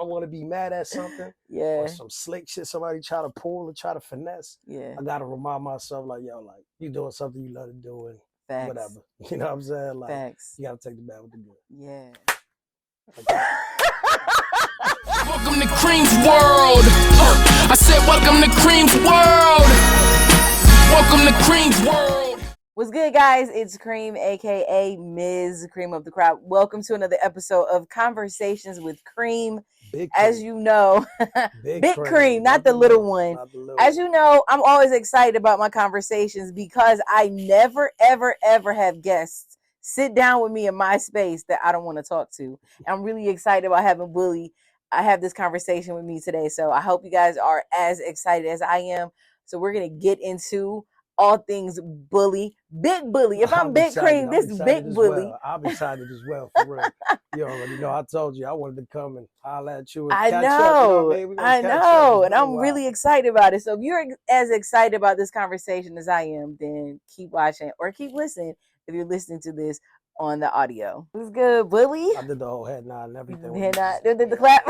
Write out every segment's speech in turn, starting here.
I want to be mad at something, or some slick shit somebody try to pull or try to finesse, I gotta remind myself like, yo, like you doing something you love to do and whatever. You know what I'm saying? Like you gotta take the bad with the good. Yeah. Welcome to Cream's world. I said welcome to Cream's world. Welcome to Cream's world. What's good, guys? It's Cream, aka Ms. Cream of the Crop. Welcome to another episode of Conversations with Cream. As you know, Big Cream, not the little one. As you know, I'm always excited about my conversations because I never, ever, ever have guests sit down with me in my space that I don't want to talk to. I'm really excited about having Bulli. I have this conversation with me today, so I hope you guys are as excited as I am. So we're gonna get into all things Bulli, Big Bulli. If I'm Big Cream, this is Big Bulli. I'm excited as well, for real. You already know. I told you I wanted to come and holler at you and I catch know, up. You know what I know, and I'm really excited about it. So if you're as excited about this conversation as I am, then keep watching or keep listening if you're listening to this on the audio. What's good, Bulli? I did the whole head nod and everything. Did the clap?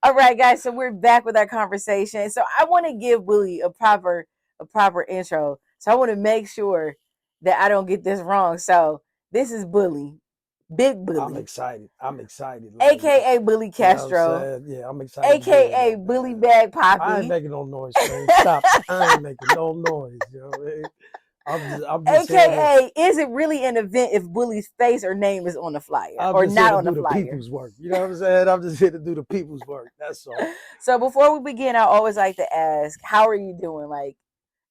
All right, guys. So we're back with our conversation. So I want to give Bulli a proper intro. So I want to make sure that I don't get this wrong. So this is Bulli, Big Bulli. I'm excited. Like, AKA Bulli Castro. You know yeah, I'm excited. AKA Bulli Bag Papi. I ain't making no noise, man. Stop. I ain't making no noise. You know what I mean? I'm just AKA, is it really an event if Bulli's face or name is on the flyer or not on the flyer? The people's work. You know what I'm saying? I'm just here to do the people's work. That's all. So before we begin, I always like to ask, how are you doing? Like,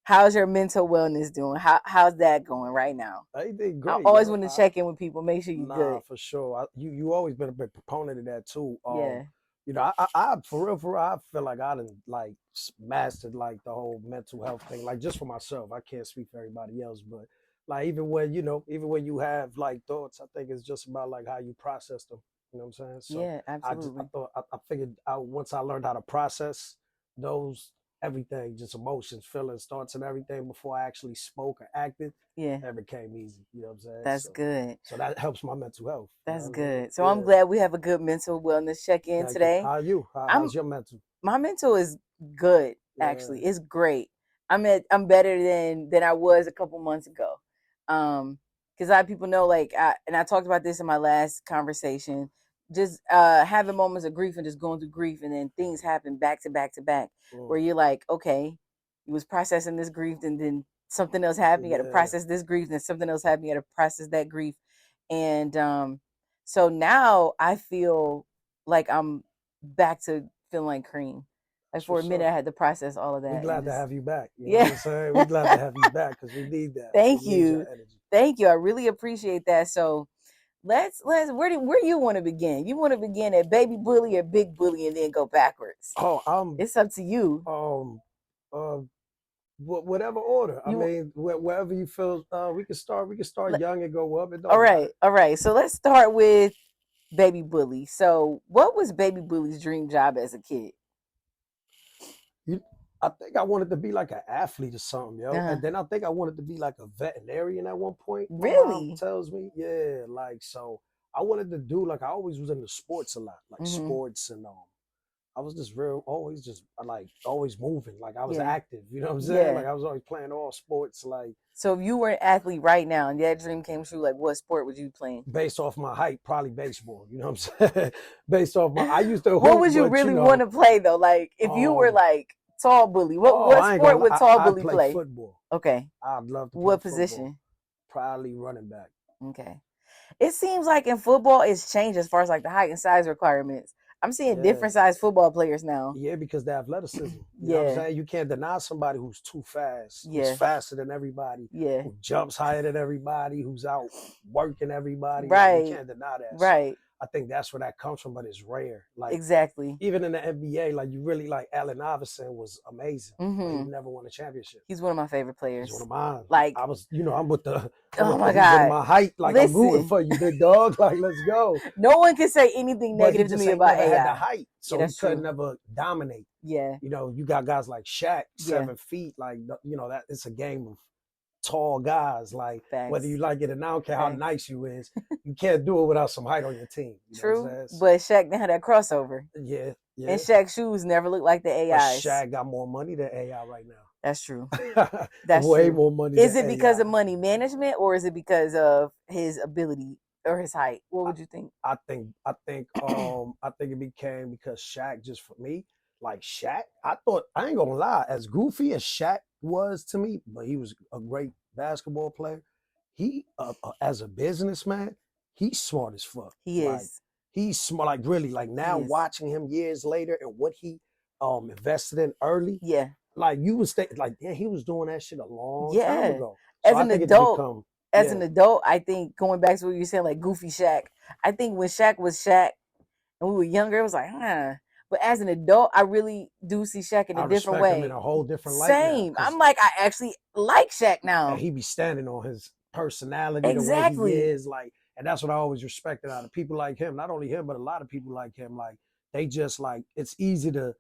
how's your mental wellness doing? How's that going right now? Everything great. I always want to check in with people, make sure you're good. For sure. You always been a big proponent of that too. Yeah. You know, I for real, I feel like I done like mastered like the whole mental health thing. Like just for myself, I can't speak for everybody else, but like even when you have like thoughts, I think it's just about like how you process them. You know what I'm saying? So yeah, absolutely. I figured out once I learned how to process those everything, just emotions, feelings, thoughts, and everything before I actually spoke or acted. Yeah, that became easy. You know what I'm saying? That's good. So that helps my mental health. That's good. So I'm glad we have a good mental wellness check-in today. How are you? How's your mental? My mental is good. Actually, it's great. I'm better than I was a couple months ago. Because a lot of people know, like, I talked about this in my last conversation. Just having moments of grief and just going through grief, and then things happen back to back to back, where you're like, okay, you was processing this grief, and then something else happened. You got to process this grief, and then something else happened. You got to process that grief, and so now I feel like I'm back to feeling like Cream. Like for a minute, I had to process all of that. We're glad to have you back. You know what I'm saying? We're glad to have you back because we need that. Thank you. I really appreciate that. So let's where you want to begin? You want to begin at Baby Bulli or Big Bulli and then go backwards? It's up to you. Whatever order. I mean, wherever you feel. We can start young and go up. All right. So let's start with Baby Bulli. So what was Baby Bulli's dream job as a kid? I think I wanted to be like an athlete or something, yo. And then I think I wanted to be like a veterinarian at one point. Really? My mom tells me, yeah. Like, so I wanted to do, like, I always was into sports a lot, like sports, and I was just always moving. Like I was active, you know what I'm saying? Yeah. Like I was always playing all sports. Like, so if you were an athlete right now and that dream came true, like what sport would you play? Based off my height, probably baseball. You know what I'm saying? Based off I used to hoop, what would you really want to play though? Like if you were like Tall Bulli, what sport would Tall Bulli play? Football. Okay. I'd love to play what football. Position? Probably running back. Okay. It seems like in football it's changed as far as like the height and size requirements. I'm seeing different size football players now. Yeah, because the athleticism. You know what I'm saying? You can't deny somebody who's too fast, who's faster than everybody, who jumps higher than everybody, who's out working everybody. Right. Like, you can't deny that. Right. So I think that's where that comes from, but it's rare. Like exactly. Even in the NBA, like you really like Allen Iverson was amazing. He never won a championship. He's one of my favorite players. He's one of mine. Like I was, I'm with the. Oh my God! My height, like I'm rooting for you, big dog. Like let's go. No one can say anything negative to me about AI. Had the height, so he could never dominate. Yeah. You got guys like Shaq, 7 feet. Like that, it's a game of tall guys. Like whether you like it or not, I don't care how nice you is, you can't do it without some height on your team. You True, know what I'm saying? but Shaq didn't have that crossover. Yeah. And Shaq's shoes never look like the AI's. But Shaq got more money than AI right now. That's true. That's way true. more money. Is it because of money management, or is it because of his ability or his height? What would you think? I think it became because Shaq, just for me, like Shaq, I ain't gonna lie, as goofy as Shaq was to me, but he was a great basketball player. He as a businessman, he's smart as fuck. He like, is. He's smart, like really, like now watching him years later and what he invested in early. Yeah. Like you was like, yeah, he was doing that shit a long time ago. So as an adult, I think going back to what you said, like goofy Shaq, I think when Shaq was Shaq and we were younger, it was like, But as an adult, I really do see Shaq in a different way. Him in a whole different light. Same. I'm like, I actually like Shaq now. And he be standing on his personality, the way he is, like, and that's what I always respected out of people like him. Not only him, but a lot of people like him. Like they just like, it's easy to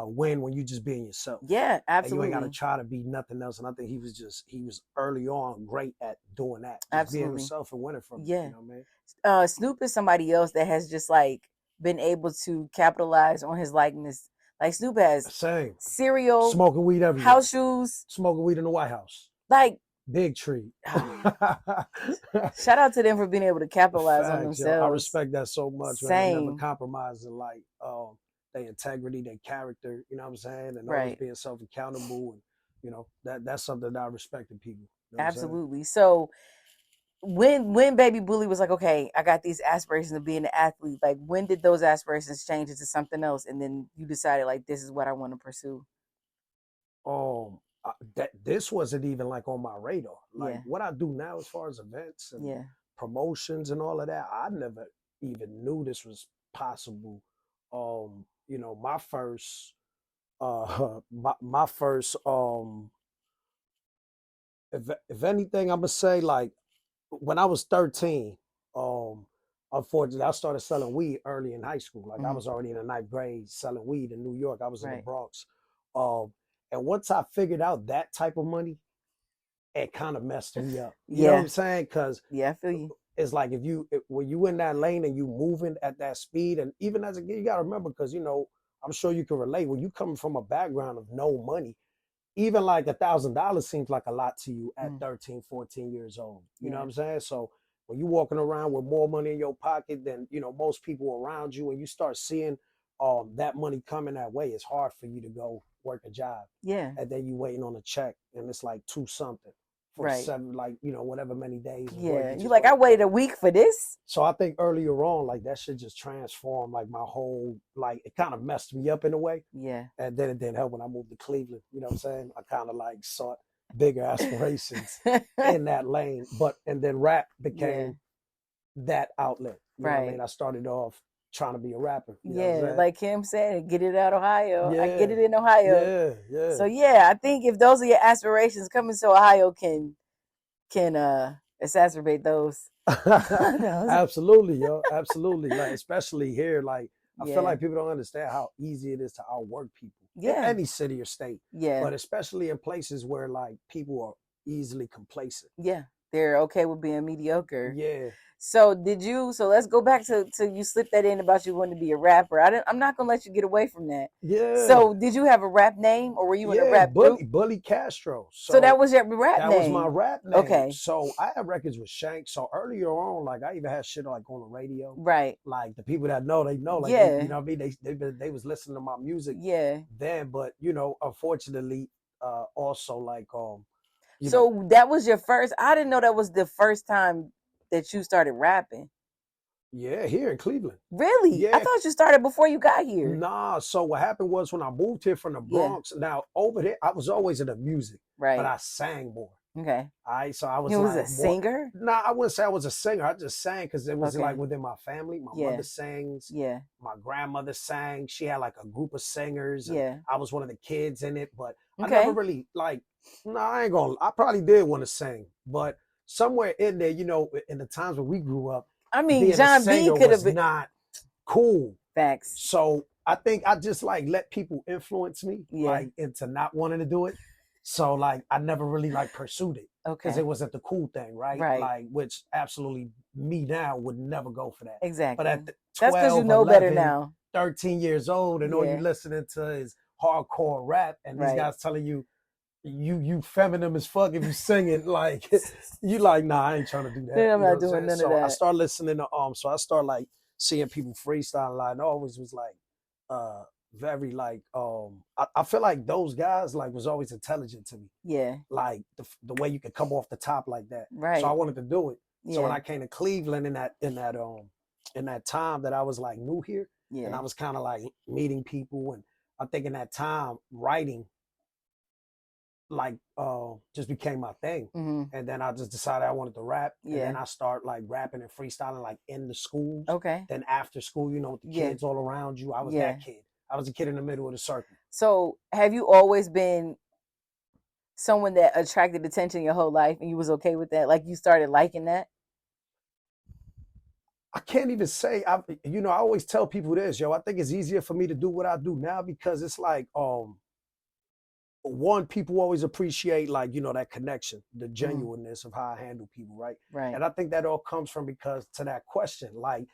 win when you just being yourself. Yeah, absolutely. And you ain't got to try to be nothing else. And I think he was early on great at doing that. Just absolutely. Being himself and winning from it. Yeah. You know what I mean? Snoop is somebody else that has just like been able to capitalize on his likeness. Like Snoop has cereal, smoking weed everywhere, house shoes, smoking weed in the White House. Like Big tree. Shout out to them for being able to capitalize on themselves. Yo, I respect that so much. Same. Man. They never compromising like their integrity, their character, you know what I'm saying? And always being self-accountable. And, you know, that's something that I respect in people. You know absolutely. So when Baby Bulli was like, okay, I got these aspirations of being an athlete, like when did those aspirations change into something else? And then you decided like, this is what I want to pursue. This wasn't even like on my radar. Like what I do now as far as events and promotions and all of that, I never even knew this was possible. You know, my first if anything, I'm gonna say like when I was 13, unfortunately I started selling weed early in high school. Like I was already in the 9th grade selling weed in New York. I was in the Bronx. And once I figured out that type of money, it kind of messed me up. You know what I'm saying? Because I feel you. It's like when you in that lane and you moving at that speed, and even as a kid, you got to remember, because, you know, I'm sure you can relate, when you coming from a background of no money, even like $1,000 seems like a lot to you at 13, 14 years old. You know what I'm saying? So when you walking around with more money in your pocket than, you know, most people around you, and you start seeing that money coming that way, it's hard for you to go work a job. Yeah. And then you waiting on a check and it's like 2 something. For 7, like, you know, whatever many days. Yeah, you like, I waited a week for this. So I think earlier on, like that shit just transformed like my whole, like it kind of messed me up in a way. Yeah. And then it didn't help when I moved to Cleveland. You know what I'm saying? I kind of like sought bigger aspirations in that lane. And then rap became that outlet. You know what I mean? I started off trying to be a rapper. You know like Kim said, get it out of Ohio. I get it in Ohio. Yeah. So I think if those are your aspirations, coming to Ohio can exacerbate those. Absolutely, yo. Absolutely. Like especially here, like I feel like people don't understand how easy it is to outwork people. In any city or state. Yeah. But especially in places where like people are easily complacent. Yeah. They're okay with being mediocre. Yeah. So let's go back to you slipped that in about you wanting to be a rapper. I'm not going to let you get away from that. Yeah. So did you have a rap name, or were you in a rap group? Bully Castro. So that was your rap name? That was my rap name. Okay. So I had records with Shank. So earlier on, like I even had shit like on the radio. Right. Like the people that know, they know. Like, you know what I mean? They was listening to my music then. But, you know, unfortunately, also like... So that was your first... I didn't know that was the first time that you started rapping. Yeah, here in Cleveland. Really? Yeah. I thought you started before you got here. Nah, so what happened was when I moved here from the Bronx, now over there, I was always into music. Right. But I sang more. Okay. So I was you was a singer? Nah, I wouldn't say I was a singer. I just sang because it was like within my family. My mother sings. Yeah. My grandmother sang. She had like a group of singers. And I was one of the kids in it, but I never really like, I probably did want to sing, but somewhere in there, you know, in the times when we grew up, I mean, John B could have been not cool. Facts. So I think I just like let people influence me, like into not wanting to do it. So like I never really like pursued it. because it wasn't the cool thing, right? Like, which absolutely me now would never go for that. Exactly. But at the 12, that's because you know 11, better now. 13 years old, and all you listening to is hardcore rap, and these guys telling you, you feminine as fuck if you sing it, like you like, nah, I ain't trying to do that. I'm not doing none of that. I started listening to so I started like seeing people freestyle, like, and I always was like very like I feel like those guys like was always intelligent to me. Yeah. Like the way you could come off the top like that. Right. So I wanted to do it. Yeah. So when I came to Cleveland in that time that I was like new here, and I was kind of like meeting people, and I think in that time writing like just became my thing. And then I just decided I wanted to rap, and then I start like rapping and freestyling like in the schools. Okay. Then after school, you know, with the kids all around you, I was that kid. I was a kid in the middle of the circle. So have you always been someone that attracted attention your whole life, and you was okay with that? Like you started liking that? I can't even say. I always tell people this, yo. I think it's easier for me to do what I do now because it's like, one, people always appreciate like, you know, that connection, the genuineness of how I handle people, right? Right. And I think that all comes from because to that question, like,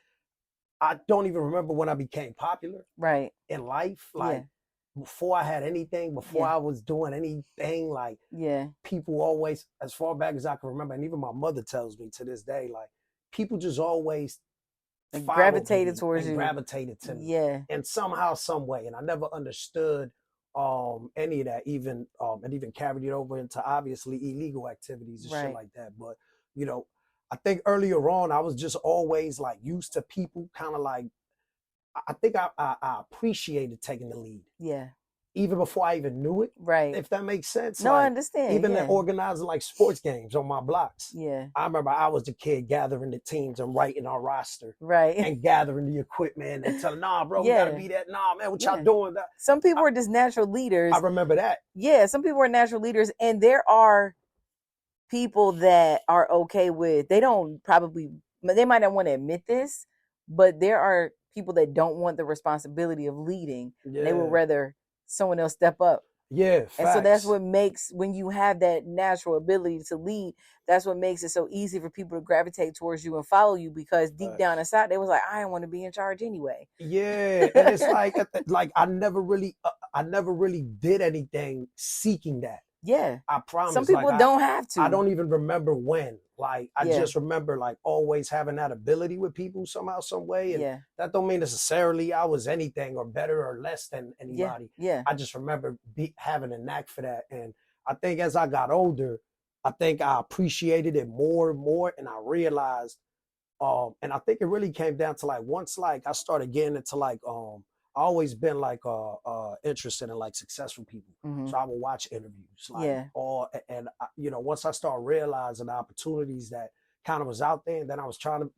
I don't even remember when I became popular, right, in life, like before I had anything, before I was doing anything, like, people always, as far back as I can remember, and even my mother tells me to this day, like, people just always gravitated towards you, gravitated to me, and somehow, some way, and I never understood any of that, even and even carried it over into obviously illegal activities and shit like that. But you know, I think earlier on I was just always like used to people kind of like, I think I appreciated taking the lead. Yeah. Even before I even knew it. Right. If that makes sense. No, like, I understand. Even organizing like sports games on my blocks. Yeah. I remember I was the kid gathering the teams and writing our roster. Right. And gathering the equipment and telling, nah, bro, we gotta be that. Nah, man, what y'all doing? Some people are just natural leaders. I remember that. Yeah, some people are natural leaders, and there are people that are okay with, they might not want to admit this, but there are people that don't want the responsibility of leading. Yeah. They would rather someone else step up. Yeah, facts. And so that's what makes, when you have that natural ability to lead, that's what makes it so easy for people to gravitate towards you and follow you, because deep down inside they was like, I don't want to be in charge anyway. Yeah, and it's like I never really did anything seeking that. Yeah, I promise. Some people don't have to. I don't even remember when. Like, I just remember like always having that ability with people somehow, some way. And that don't mean necessarily I was anything or better or less than anybody. Yeah. I just remember having a knack for that. And I think as I got older, I think I appreciated it more and more. And I realized, and I think it really came down to like, once like I started getting into like, I always been like interested in like successful people. So I would watch interviews, like you know, once I started realizing the opportunities that kind of was out there, and then I was trying to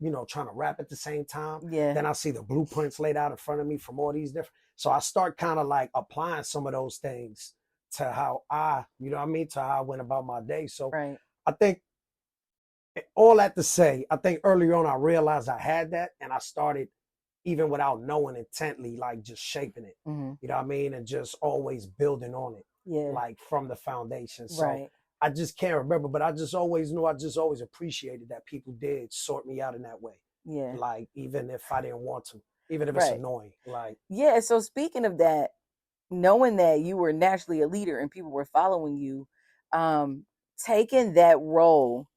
rap at the same time. Yeah. Then I see the blueprints laid out in front of me from all these different. So I start kind of like applying some of those things to how I, you know what I mean, to how I went about my day. So I think all that to say, I think early on I realized I had that, and I started, even without knowing intently, like just shaping it, you know what I mean? And just always building on it, like from the foundation. So I just can't remember, but I just always knew, I just always appreciated that people did sort me out in that way. Yeah. Like, even if I didn't want to, even if it's annoying, like. Yeah, so speaking of that, knowing that you were naturally a leader and people were following you, taking that role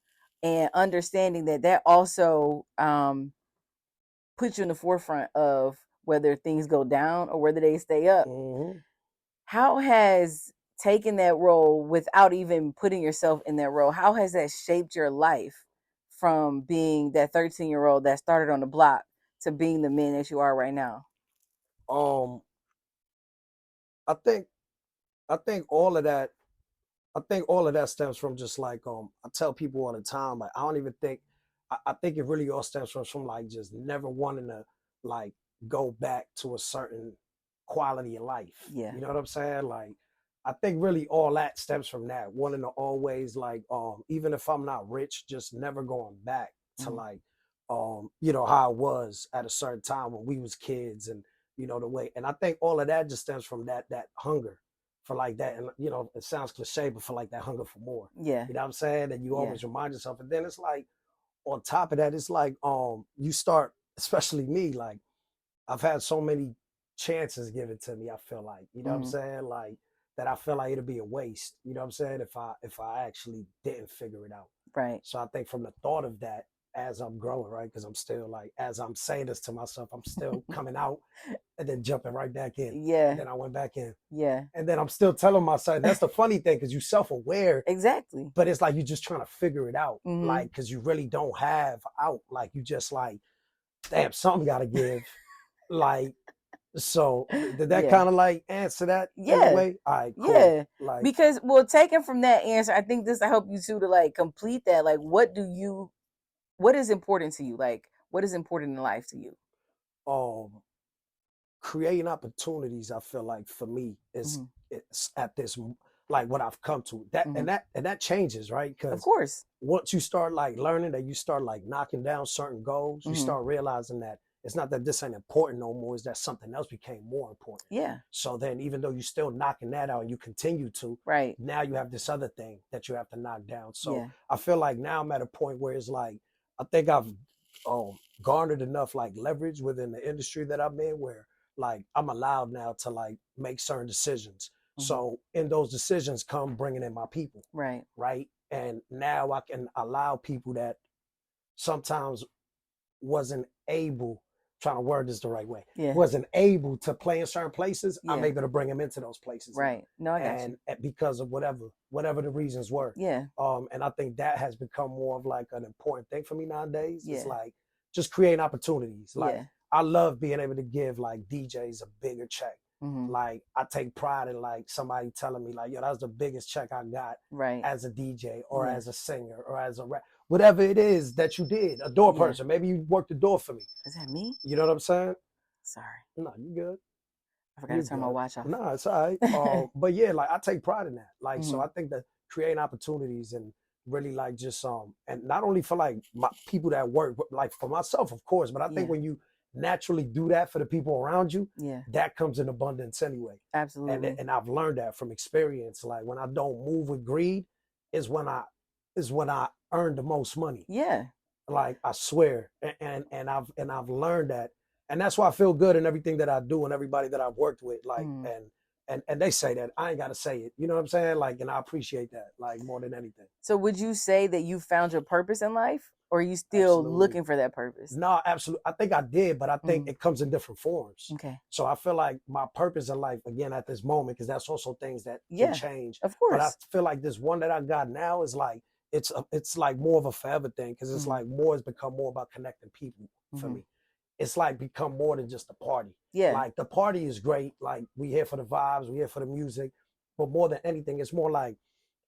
and understanding that also, put you in the forefront of whether things go down or whether they stay up. How has taking that role without even putting yourself in that role, how has that shaped your life from being that 13-year-old that started on the block to being the man that you are right now? I think all of that, stems from just like, I tell people all the time, like, I don't even think, I think it really all stems from like just never wanting to like go back to a certain quality of life. Yeah. You know what I'm saying? Like, I think really all that stems from that, wanting to always like, even if I'm not rich, just never going back to like, you know, how I was at a certain time when we was kids, and, you know, the way, and I think all of that just stems from that hunger for like that. And you know, it sounds cliche, but for like that hunger for more. Yeah. You know what I'm saying? And you always remind yourself. And then it's like, on top of that, it's like you start, especially me, like I've had so many chances given to me, I feel like, you know what I'm saying? Like that I feel like it'll be a waste, you know what I'm saying, if I actually didn't figure it out. Right. So I think from the thought of that, as I'm growing, right? Because I'm still like, as I'm saying this to myself, I'm still coming out and then jumping right back in. Yeah. And then I went back in. Yeah. And then I'm still telling myself, and that's the funny thing, because you're self-aware. Exactly. But it's like you're just trying to figure it out. Like, because you really don't have out. Like, you just like, damn, something got to give. Like, so did that kind of like answer that in a way? All right, cool. Yeah. Like, because, well, taken from that answer, I think this will help you too to like complete that. Like, what is important to you? Like, what is important in life to you? Creating opportunities, I feel like for me is it's at this, like what I've come to that, and that changes, right? Because of course, once you start like learning that, you start like knocking down certain goals, you start realizing that it's not that this ain't important no more, it's that something else became more important. Yeah. So then even though you're still knocking that out and you continue to, right, now you have this other thing that you have to knock down. So I feel like now I'm at a point where it's like, I think I've garnered enough like leverage within the industry that I'm in where like I'm allowed now to like make certain decisions. So in those decisions come bringing in my people. Right. Right. And now I can allow people that sometimes wasn't able, trying to word this the right way, wasn't able to play in certain places. I'm able to bring them into those places. Right. No, I got you. And because of whatever the reasons were. Yeah. And I think that has become more of like an important thing for me nowadays. It's like just creating opportunities. Like I love being able to give like DJs a bigger check. Like I take pride in like somebody telling me like, yo, that was the biggest check I got as a DJ or as a singer or as a rap, whatever it is that you did, a door person. Maybe you worked the door for me. Is that me? You know what I'm saying? Sorry. No, you good. I forgot to turn my watch off. No, it's all right. But yeah, like I take pride in that. Like, so I think that creating opportunities and really like just and not only for like my people that work, but like for myself, of course. But I think when you naturally do that for the people around you, that comes in abundance anyway. Absolutely. And I've learned that from experience. Like when I don't move with greed is when I earn the most money. Yeah. Like I swear. And I've learned that. And that's why I feel good in everything that I do and everybody that I've worked with. Like and they say that. I ain't gotta say it. You know what I'm saying? Like, and I appreciate that, like more than anything. So would you say that you found your purpose in life? Or are you still looking for that purpose? No, absolutely. I think I did, but I think it comes in different forms. Okay. So I feel like my purpose in life, again, at this moment, because that's also things that can change. Of course. But I feel like this one that I got now is like, it's like more of a forever thing, because it's like more has become more about connecting people for me. It's like become more than just a party. Yeah. Like the party is great. Like we here for the vibes, we here for the music. But more than anything, it's more like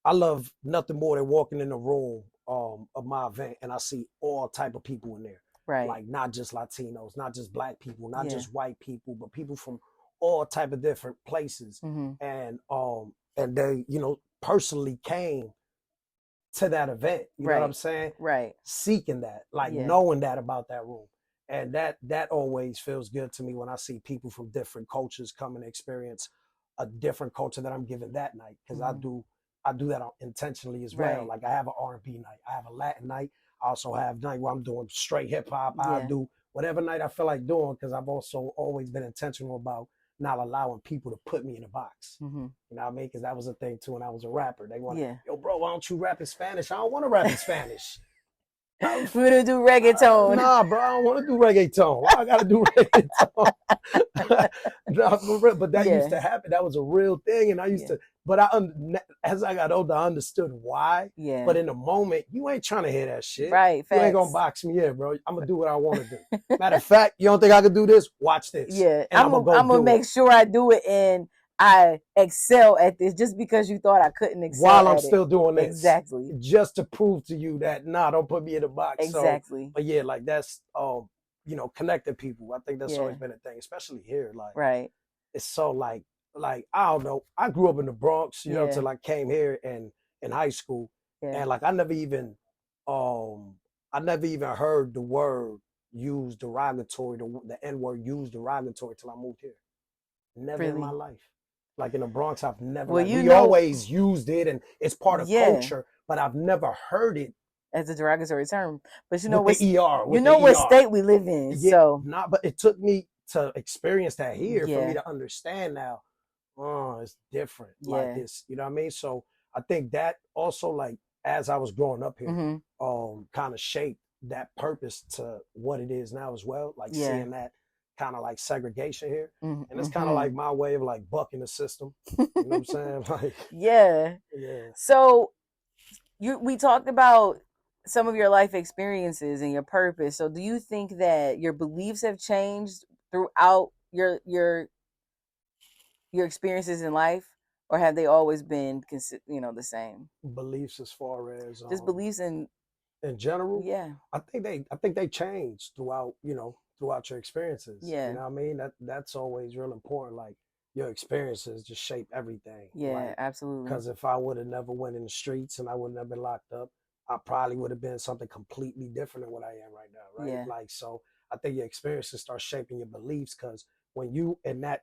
I love nothing more than walking in the room of my event and I see all type of people in there. Right. Like not just Latinos, not just black people, not just white people, but people from all type of different places. And they, you know, personally came to that event. You know what I'm saying? Right. Seeking that, like knowing that about that room. And that always feels good to me when I see people from different cultures come and experience a different culture that I'm giving that night. Because I do that intentionally as well. Like I have an R&B night, I have a Latin night, I also have night where I'm doing straight hip hop. I do whatever night I feel like doing, because I've also always been intentional about not allowing people to put me in a box. You know what I mean? Because that was a thing too when I was a rapper. They want, yo, bro, why don't you rap in Spanish? I don't want to rap in Spanish. I'm gonna do reggaeton. Nah, bro, I don't want to do reggaeton. Why I gotta do reggaeton? Nah, for real, but that used to happen. That was a real thing, and I used to. But as I got older, I understood why. Yeah. But in the moment, you ain't trying to hear that shit. Right. You ain't gonna box me in, bro. I'm gonna do what I want to do. Matter of fact, you don't think I could do this? Watch this. Yeah. I'm gonna make sure I do it, and I excel at this just because you thought I couldn't excel while I'm still doing this. Exactly. Just to prove to you that, nah, don't put me in a box. Exactly. So, but yeah, like that's, you know, connecting people. I think that's always been a thing, especially here. Like, it's so like, I don't know. I grew up in the Bronx, you know, till I came here and in high school. And like, I never even heard the word used derogatory, the N word used derogatory till I moved here. Never in my life. Like in the Bronx, I've never, well, like, we always used it and it's part of culture, but I've never heard it as a derogatory term. But you know what state we live in. Yeah, so but it took me to experience that here for me to understand now. Oh, it's different. Like this, you know what I mean? So I think that also, like, as I was growing up here, kind of shaped that purpose to what it is now as well. Like seeing that kind of like segregation here. And it's kind of like my way of like bucking the system. You know what I'm saying? Like, yeah. So we talked about some of your life experiences and your purpose. So do you think that your beliefs have changed throughout your experiences in life, or have they always been the same? Beliefs as far as just beliefs in general? Yeah. I think they change throughout your experiences. Yeah. You know what I mean? That's always real important. Like, your experiences just shape everything. Yeah, like, absolutely. Because if I would have never went in the streets and I would have never been locked up, I probably would have been something completely different than what I am right now, right? Yeah. Like, so I think your experiences start shaping your beliefs, because when you in a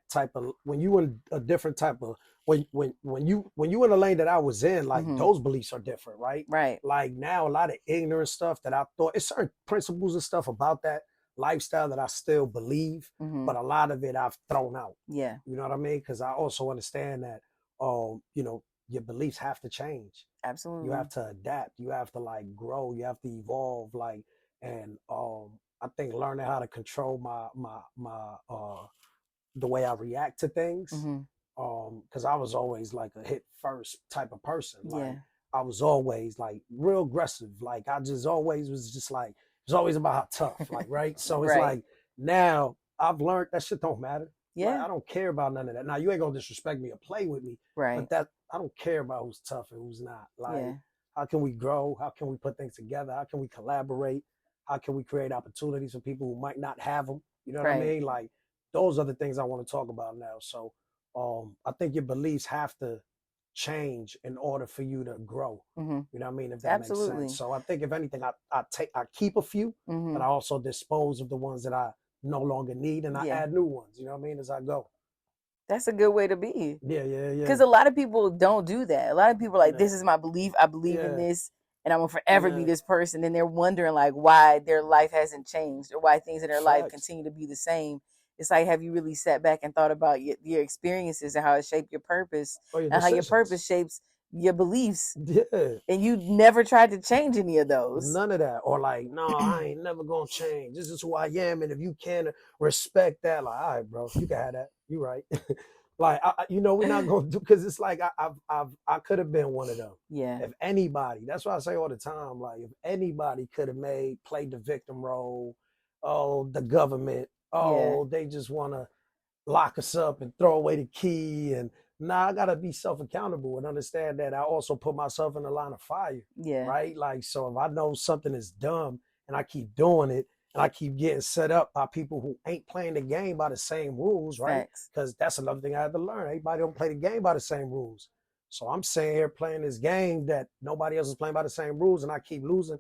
different type of, when you in the lane that I was in, like, those beliefs are different, right? Right. Like, now a lot of ignorant stuff that I thought, it's certain principles and stuff about that lifestyle that I still believe, but a lot of it I've thrown out. Yeah. You know what I mean? Because I also understand that, your beliefs have to change. Absolutely. You have to adapt. You have to, like, grow. You have to evolve. Like, and I think learning how to control my the way I react to things. Because I was always like a hit first type of person. Like, I was always like real aggressive. Like, I just always was just like, it was always about how tough. Like, right. So it's like, now I've learned that shit don't matter. Yeah. Like, I don't care about none of that. Now, you ain't gonna disrespect me or play with me. Right. But that, I don't care about who's tough and who's not. Like, how can we grow? How can we put things together? How can we collaborate? How can we create opportunities for people who might not have them? You know what I mean? Like, those are the things I want to talk about now. So I think your beliefs have to change in order for you to grow. You know what I mean? If that makes sense. So I think, if anything, I keep a few, but I also dispose of the ones that I no longer need, and I add new ones, you know what I mean, as I go. That's a good way to be. Yeah. Because a lot of people don't do that. A lot of people are like, this is my belief. I believe in this, and I'm going to forever be this person. And they're wondering, like, why their life hasn't changed, or why things in their life continue to be the same. It's like, have you really sat back and thought about your experiences and how it shaped your purpose, and how your purpose shapes your beliefs? Yeah. And you never tried to change any of those. None of that. Or like, no, I ain't never going to change. This is who I am. And if you can respect that, like, all right, bro, you can have that. You right. Like, we're not going to do, because it's like, I could have been one of them. Yeah. If anybody, that's what I say all the time. Like, if anybody could have played the victim role, the government, they just want to lock us up and throw away the key. And I got to be self-accountable and understand that I also put myself in the line of fire. Yeah. Right? Like, so if I know something is dumb and I keep doing it, and I keep getting set up by people who ain't playing the game by the same rules, right? Because that's another thing I had to learn. Everybody don't play the game by the same rules. So I'm sitting here playing this game that nobody else is playing by the same rules, and I keep losing.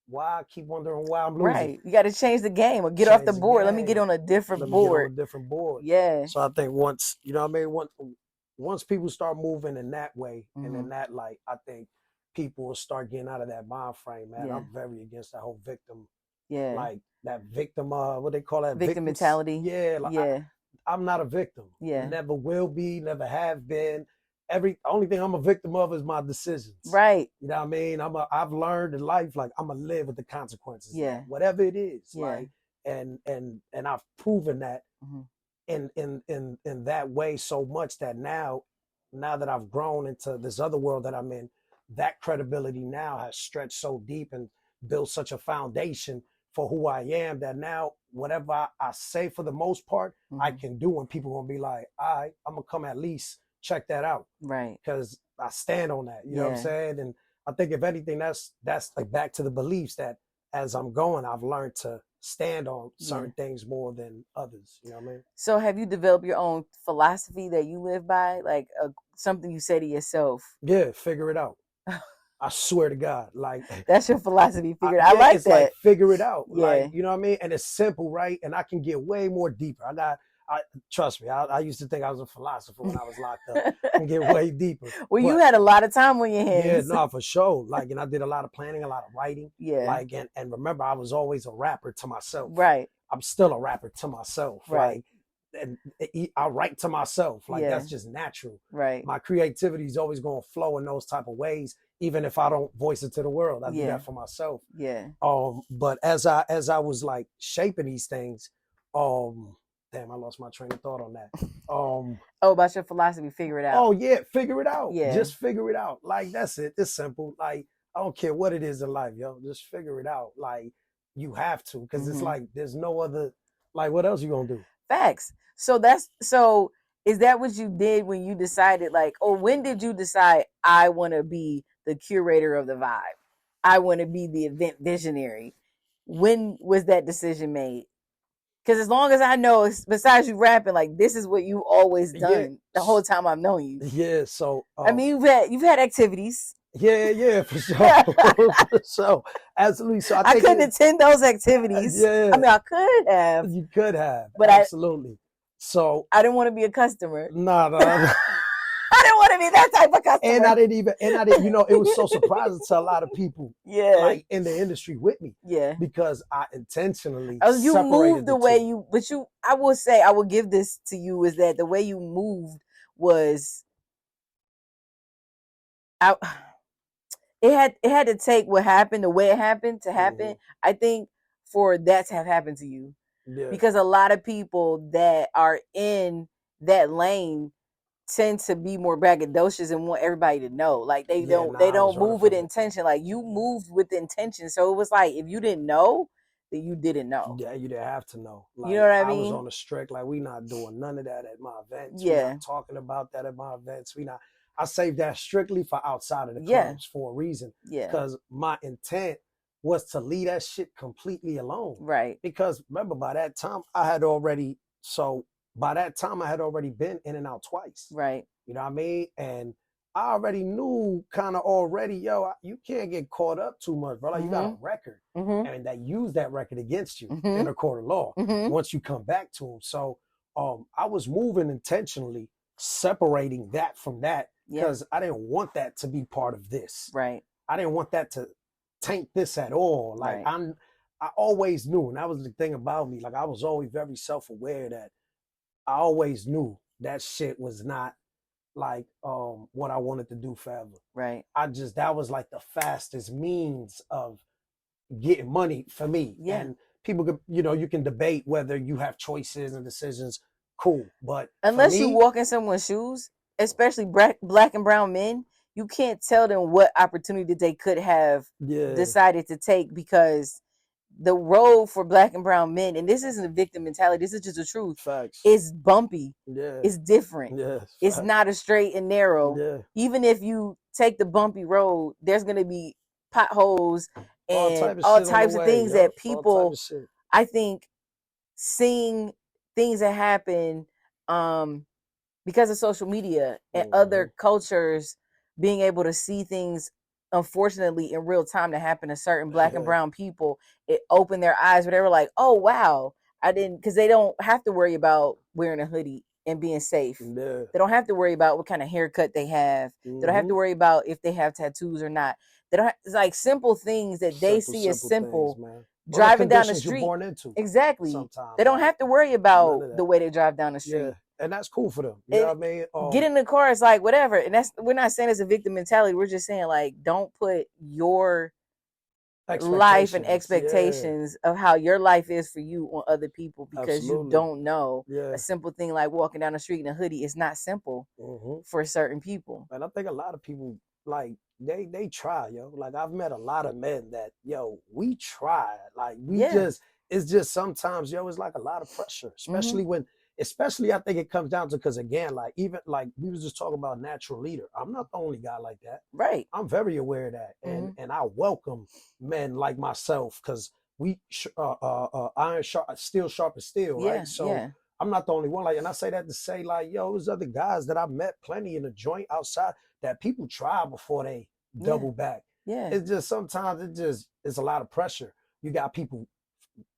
Why? I keep wondering why I'm losing. Right. You got to change the game or get off the board. Let me get on a different board. Yeah. So I think once, you know what I mean? Once people start moving in that way, and in that light, I think people will start getting out of that mind frame, man. I'm very against that whole victim. Yeah. Like, that victim, what they call that? Victim mentality. Yeah. Like, I'm not a victim. Yeah. Never will be, never have been. Only thing I'm a victim of is my decisions. Right. You know what I mean? I've learned in life, like, I'm gonna live with the consequences. Yeah. Whatever it is. Yeah. Like, and I've proven that in that way so much that now that I've grown into this other world that I'm in, that credibility now has stretched so deep and built such a foundation for who I am, that now whatever I say, for the most part, I can do, and people gonna be like, all right, I'm gonna come at least check that out. Right. Because I stand on that. You know what I'm saying? And I think, if anything, that's like back to the beliefs that as I'm going, I've learned to stand on certain things more than others. You know what I mean? So have you developed your own philosophy that you live by? Like something you say to yourself? Yeah, figure it out. I swear to God, like, that's your philosophy. Figure it out. I like it's that. Like, figure it out. Yeah. Like, you know what I mean? And it's simple, right? And I can get way more deeper. Trust me, I used to think I was a philosopher when I was locked up. And get way deeper. Well, you had a lot of time on your hands. Yeah, no, for sure. Like, and I did a lot of planning, a lot of writing. Yeah. Like, and remember, I was always a rapper to myself. Right. I'm still a rapper to myself. Right. Like, and I write to myself. Like, that's just natural. Right. My creativity is always going to flow in those type of ways, even if I don't voice it to the world. I do that for myself. Yeah. But as I was like shaping these things, damn, I lost my train of thought on that. About your philosophy, figure it out. Oh yeah, figure it out. Yeah. Just figure it out. Like, that's it. It's simple. Like, I don't care what it is in life, yo. Just figure it out. Like, you have to, because it's like there's no other. Like, what else you gonna do? Facts. So is that what you did when you decided, like, or when did you decide I want to be the curator of the vibe? I want to be the event visionary. When was that decision made? Because as long as I know, besides you rapping, like, this is what you always done the whole time I've known you. Yeah. So I mean, you've had activities. Yeah, for sure. For sure. Absolutely. So I couldn't attend those activities. Yeah. I mean, I could have. You could have. But absolutely. So I didn't want to be a customer. No. I didn't want to be that type of customer. And I didn't, you know, it was so surprising to a lot of people, like, in the industry with me. Yeah. Because I intentionally you moved the way two. I will say, I will give this to you, is that the way you moved was, it had to take what happened, the way it happened to happen. I think for that to have happened to you. Yeah. Because a lot of people that are in that lane tend to be more braggadocious and want everybody to know. Like, they don't move with intention. Like, you moved with intention. So it was like, if you didn't know, then you didn't know. Yeah, you didn't have to know. Like, you know what I mean? I was on a strict, like, we not doing none of that at my events. Yeah. We're not talking about that at my events. I saved that strictly for outside of the clubs for a reason. Yeah. Because my intent was to leave that shit completely alone. Right. Because remember, by that time I had already been in and out twice. Right. You know what I mean? And I already knew you can't get caught up too much, bro. Like, you got a record, and they use that record against you in a court of law once you come back to them. So I was moving intentionally, separating that from that, because I didn't want that to be part of this. Right. I didn't want that to taint this at all. Like, I always knew, and that was the thing about me. Like, I was always very self-aware that I always knew that shit was not like what I wanted to do forever. Right. That was like the fastest means of getting money for me. Yeah. And people could, you can debate whether you have choices and decisions. Cool. But unless you walk in someone's shoes, especially black and brown men, you can't tell them what opportunity they could have decided to take, because the road for black and brown men, and this isn't a victim mentality, this is just the truth. Facts. It's bumpy. Yeah. It's different. Yeah. It's not a straight and narrow. Yeah. Even if you take the bumpy road, there's going to be potholes and all types of things that people, I think, seeing things that happen because of social media and other cultures being able to see things, unfortunately, in real time to happen to certain black and brown people, it opened their eyes where they were like, oh, wow, because they don't have to worry about wearing a hoodie and being safe. Yeah. They don't have to worry about what kind of haircut they have. They don't have to worry about if they have tattoos or not. They don't it's like simple things that they see as simple. Things, driving down the street. You're born into. Exactly. They don't have to worry about the way they drive down the street. Yeah. And that's cool for them. You know what I mean? Get in the car, it's like, whatever. And we're not saying it's a victim mentality. We're just saying, like, don't put your life and expectations of how your life is for you on other people, because you don't know. A simple thing like walking down the street in a hoodie is not simple for certain people. And I think a lot of people, like, they try, yo. Like, I've met a lot of men that, we try. Like, it's just sometimes, it's like a lot of pressure, especially I think it comes down to, because again, like, even like we was just talking about natural leader. I'm not the only guy like that. Right. I'm very aware of that. And I welcome men like myself, because we iron sharp, steel sharp as steel, right? So I'm not the only one. Like, and I say that to say, like, there's other guys that I met plenty in the joint outside that people try before they double back. Yeah. It's just sometimes it's a lot of pressure. You got people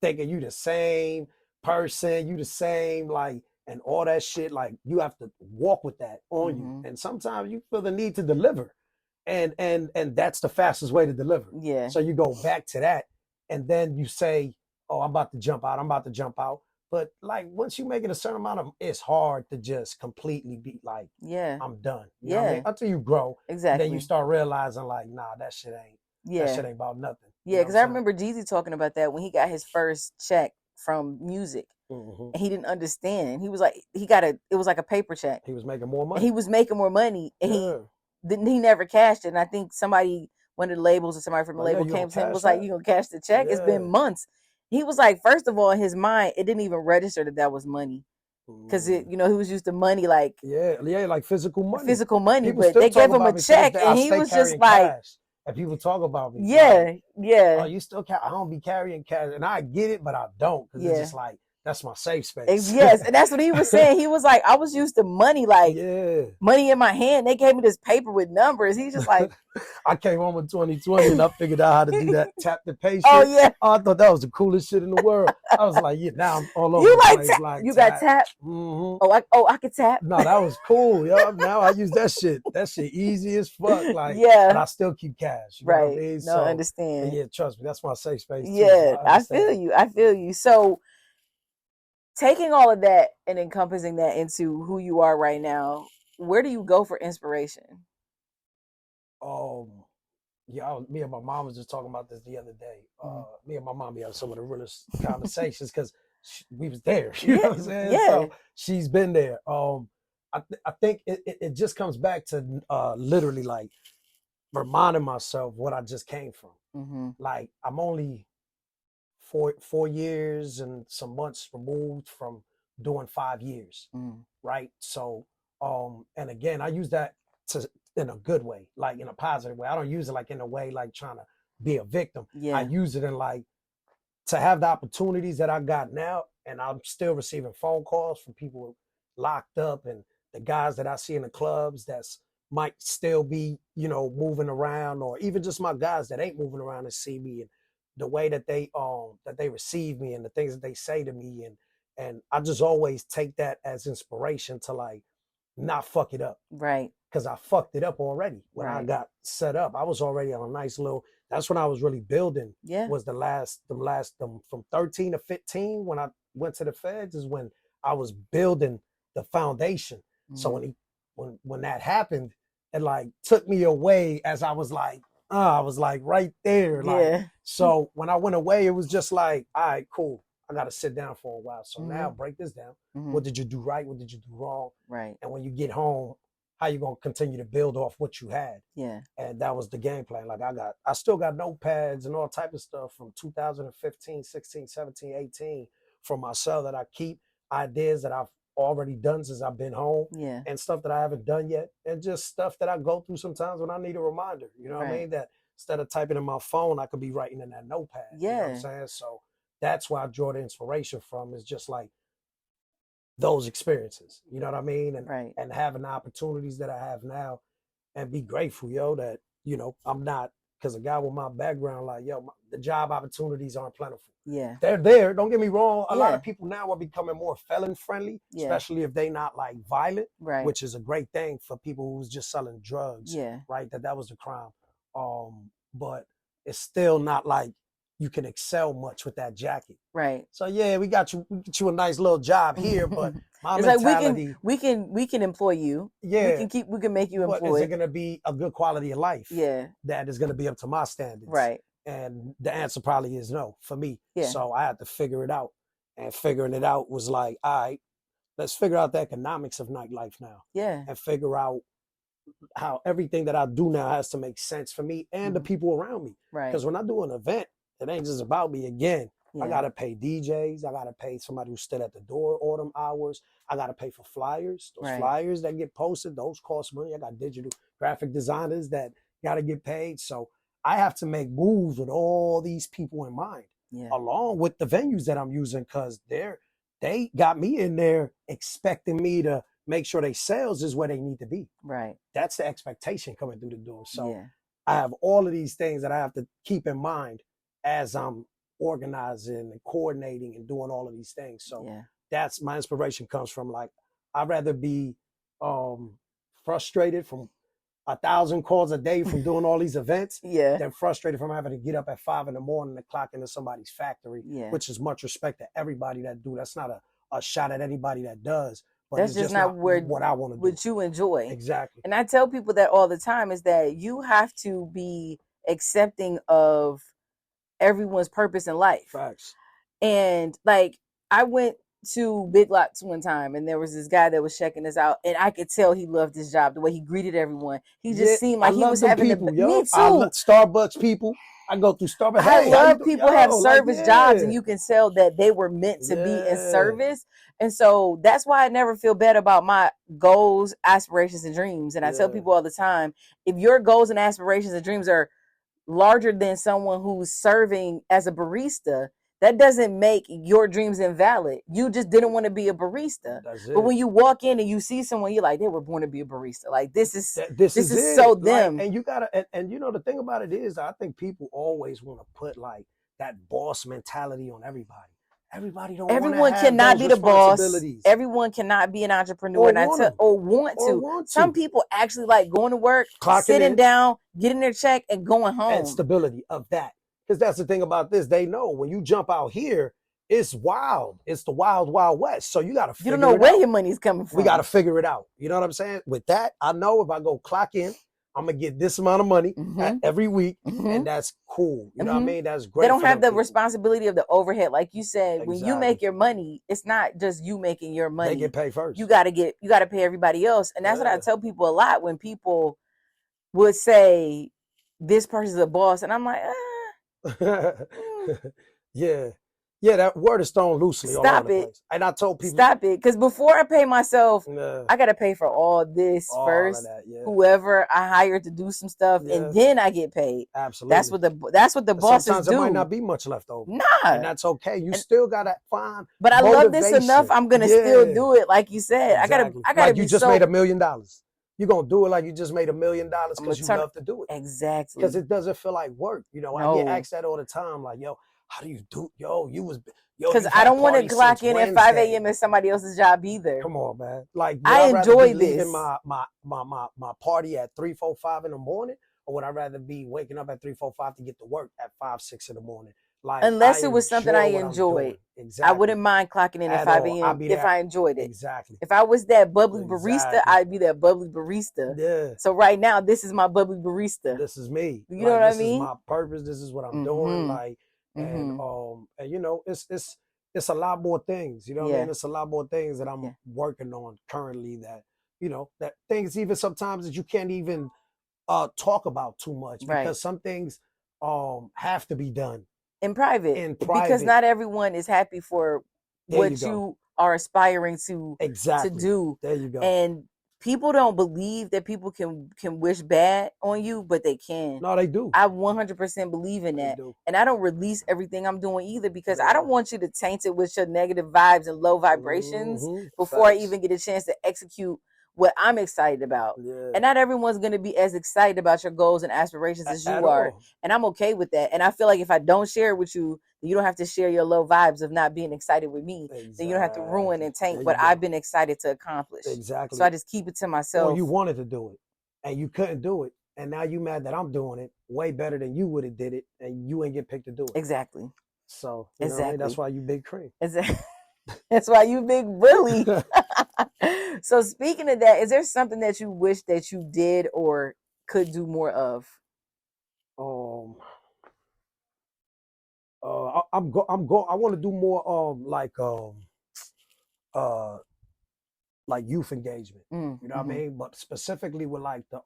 thinking you the same person, you the same, like, and all that shit. Like you have to walk with that on you. And sometimes you feel the need to deliver. And that's the fastest way to deliver. Yeah. So you go back to that and then you say, oh, I'm about to jump out. But like once you make it a certain amount of, it's hard to just completely be like, I'm done. You know what I mean? Until you grow. Exactly. Then you start realizing like, nah, that shit ain't about nothing. Yeah, because I remember Jeezy talking about that when he got his first check from music. And he didn't understand. He was like, it was like a paper check. He was making more money. And he was making more money. And he never cashed it. And I think one of the labels or somebody from the label came to him and was like, you gonna cash the check? It's been months. He was like, first of all, in his mind, it didn't even register that was money. Because he was used to money like like physical money. People but they gave him a check and he was just like cash. And people talk about me. Like, oh, you still I don't be carrying cash. And I get it, but I don't. Because it's just like, that's my safe space. Yes, and that's what he was saying. He was like, I was used to money, like money in my hand. They gave me this paper with numbers. He's just like, I came home in 2020 and I figured out how to do that tap the pay shit. Oh yeah, I thought that was the coolest shit in the world. I was like, now I'm all over. You like you got tap? I could tap. No, that was cool, yo. Now I use that shit. That shit easy as fuck. Like, but I still keep cash. You know what I mean? No, I understand. Yeah, trust me, that's my safe space. Yeah, too, so I feel you. So, taking all of that and encompassing that into who you are right now, where do you go for inspiration? Me and my mom was just talking about this the other day. Me and my mom had some of the realest conversations because we was there. You know what I'm saying? Yeah. So she's been there. I think it just comes back to literally like reminding myself what I just came from. Like I'm only 4 years and some months removed from doing 5 years, right? So, and again, I use that in a good way, like in a positive way. I don't use it like in a way like trying to be a victim. I use it in like to have the opportunities that I got now, and I'm still receiving phone calls from people locked up and the guys that I see in the clubs that's might still be, moving around, or even just my guys that ain't moving around and see me, and the way that they receive me and the things that they say to me, and I just always take that as inspiration to like not fuck it up, right? Because I fucked it up already when I got set up. I was already on a nice little. That's when I was really building. Was from 13 to 15 when I went to the feds is when I was building the foundation. So when that happened, it like took me away as I was like right there. Like, so when I went away, it was just like, all right, cool. I got to sit down for a while. So now break this down. What did you do right? What did you do wrong? Right. And when you get home, how you going to continue to build off what you had? Yeah. And that was the game plan. Like I still got notepads and all type of stuff from 2015, 16, 17, 18 from myself that I keep, ideas that I've already done since I've been home, and stuff that I haven't done yet, and just stuff that I go through sometimes when I need a reminder. You know what I mean? That instead of typing in my phone, I could be writing in that notepad. You know what I'm saying? So that's where I draw the inspiration from, is just like those experiences. You know what I mean? And having the opportunities that I have now, and be grateful, that I'm not, because a guy with my background, like the job opportunities aren't plentiful. Yeah, they're there. Don't get me wrong. A lot of people now are becoming more felon friendly, especially if they not like violent, which is a great thing for people who's just selling drugs. Right. That was the crime. But it's still not like you can excel much with that jacket. Right. So we got you a nice little job here, but my mentality, like we can employ you. Yeah. We can make you employed. But is it going to be a good quality of life? Yeah. That is going to be up to my standards. Right. And the answer probably is no for me. Yeah. So I had to figure it out. And figuring it out was like, all right, let's figure out the economics of nightlife now. Yeah. And figure out how everything that I do now has to make sense for me and the people around me. Right. Because when I do an event, it ain't just about me again. I got to pay DJs. I got to pay somebody who stood at the door all them hours. I got to pay for flyers. Those flyers that get posted, those cost money. I got digital graphic designers that got to get paid. So I have to make moves with all these people in mind, along with the venues that I'm using, because they got me in there expecting me to make sure their sales is where they need to be. Right. That's the expectation coming through the door. So I have all of these things that I have to keep in mind as I'm organizing and coordinating and doing all of these things. So that's my inspiration comes from. Like, I'd rather be frustrated from 1,000 calls a day from doing all these events than frustrated from having to get up at 5 a.m. to clock into somebody's factory, which is much respect to everybody that do. That's not a shot at anybody that does, but that's it's just not what I want to do. What you enjoy. Exactly. And I tell people that all the time, is that you have to be accepting of everyone's purpose in life. Facts. And like, I went to Big Lots one time, and there was this guy that was checking us out, and I could tell he loved his job, the way he greeted everyone. He just seemed like he was having people, me too. I love Starbucks people. I go through Starbucks. I love people who have service jobs, and you can tell that they were meant to be in service. And so that's why I never feel bad about my goals, aspirations, and dreams. And I tell people all the time, if your goals and aspirations and dreams are larger than someone who's serving as a barista, that doesn't make your dreams invalid. You just didn't want to be a barista. But when you walk in and you see someone, you're like, they were born to be a barista. Like, this is so them. Like, and you gotta, and you know, the thing about it is, I think people always want to put like that boss mentality on everybody. Everyone cannot be the boss. Everyone cannot be an entrepreneur or want to. Some people actually like going to work, sitting down, getting their check, and going home. And stability of that. Because that's the thing about this. They know when you jump out here, it's wild. It's the wild, wild west. So you got to figure it out. You don't know where your money's coming from. We got to figure it out. You know what I'm saying? With that, I know if I go clock in, I'm going to get this amount of money every week. And that's cool. You know what I mean? That's great. They don't have the responsibility of the overhead. Like you said, when you make your money, it's not just you making your money. They get paid first. You got to pay everybody else. And that's what I tell people a lot when people would say, this person's a boss. And I'm like, yeah, that word is thrown loosely. Stop it. And I told people, stop it, because before I pay myself, I gotta pay for all this first. Whoever I hired to do some stuff, and then I get paid. Absolutely, that's what the bosses sometimes do. There might not be much left over. Nah, and that's okay. You still gotta find. But I love this enough. I'm gonna still do it, like you said. Exactly. I gotta. Like you just made $1 million. You're going to do it like you just made $1 million because you love to do it. Exactly. Because it doesn't feel like work. You know, I get asked that all the time. Like, yo, how do you do? Because I don't want to clock in at 5 a.m. at somebody else's job either. Come on, man. Like, I enjoy this. Leaving my party at 3, 4, 5 in the morning, or would I rather be waking up at 3, 4, 5 to get to work at 5, 6 in the morning? Like, unless it was something I enjoyed. Exactly. I wouldn't mind clocking in at 5 a.m. if I enjoyed it. Exactly. If I was that bubbly barista, I'd be that bubbly barista. Yeah. So right now, this is my bubbly barista. This is me. You know what I mean? This is my purpose. This is what I'm doing. Like, and you know, it's a lot more things. You know what I mean? It's a lot more things that I'm working on currently. That, you know, that things even sometimes that you can't even talk about too much because some things have to be done. In private, because not everyone is happy for what you are aspiring to do. There you go. And people don't believe that people can wish bad on you, but they can. No, they do. I 100% believe in that. And I don't release everything I'm doing either, because I don't want you to taint it with your negative vibes and low vibrations before I even get a chance to execute what I'm excited about. And not everyone's going to be as excited about your goals and aspirations as you are. And I'm okay with that. And I feel like if I don't share it with you, you don't have to share your low vibes of not being excited with me. Then you don't have to ruin and taint what I've been excited to accomplish. Exactly. So I just keep it to myself. Well, you wanted to do it and you couldn't do it. And now you mad that I'm doing it way better than you would have did it, and you ain't get picked to do it. Exactly. So you know what I mean? That's why you big cream. That's why you big Bully. So speaking of that, is there something that you wish that you did or could do more of? I want to do more like youth engagement. You know what I mean? But specifically with like the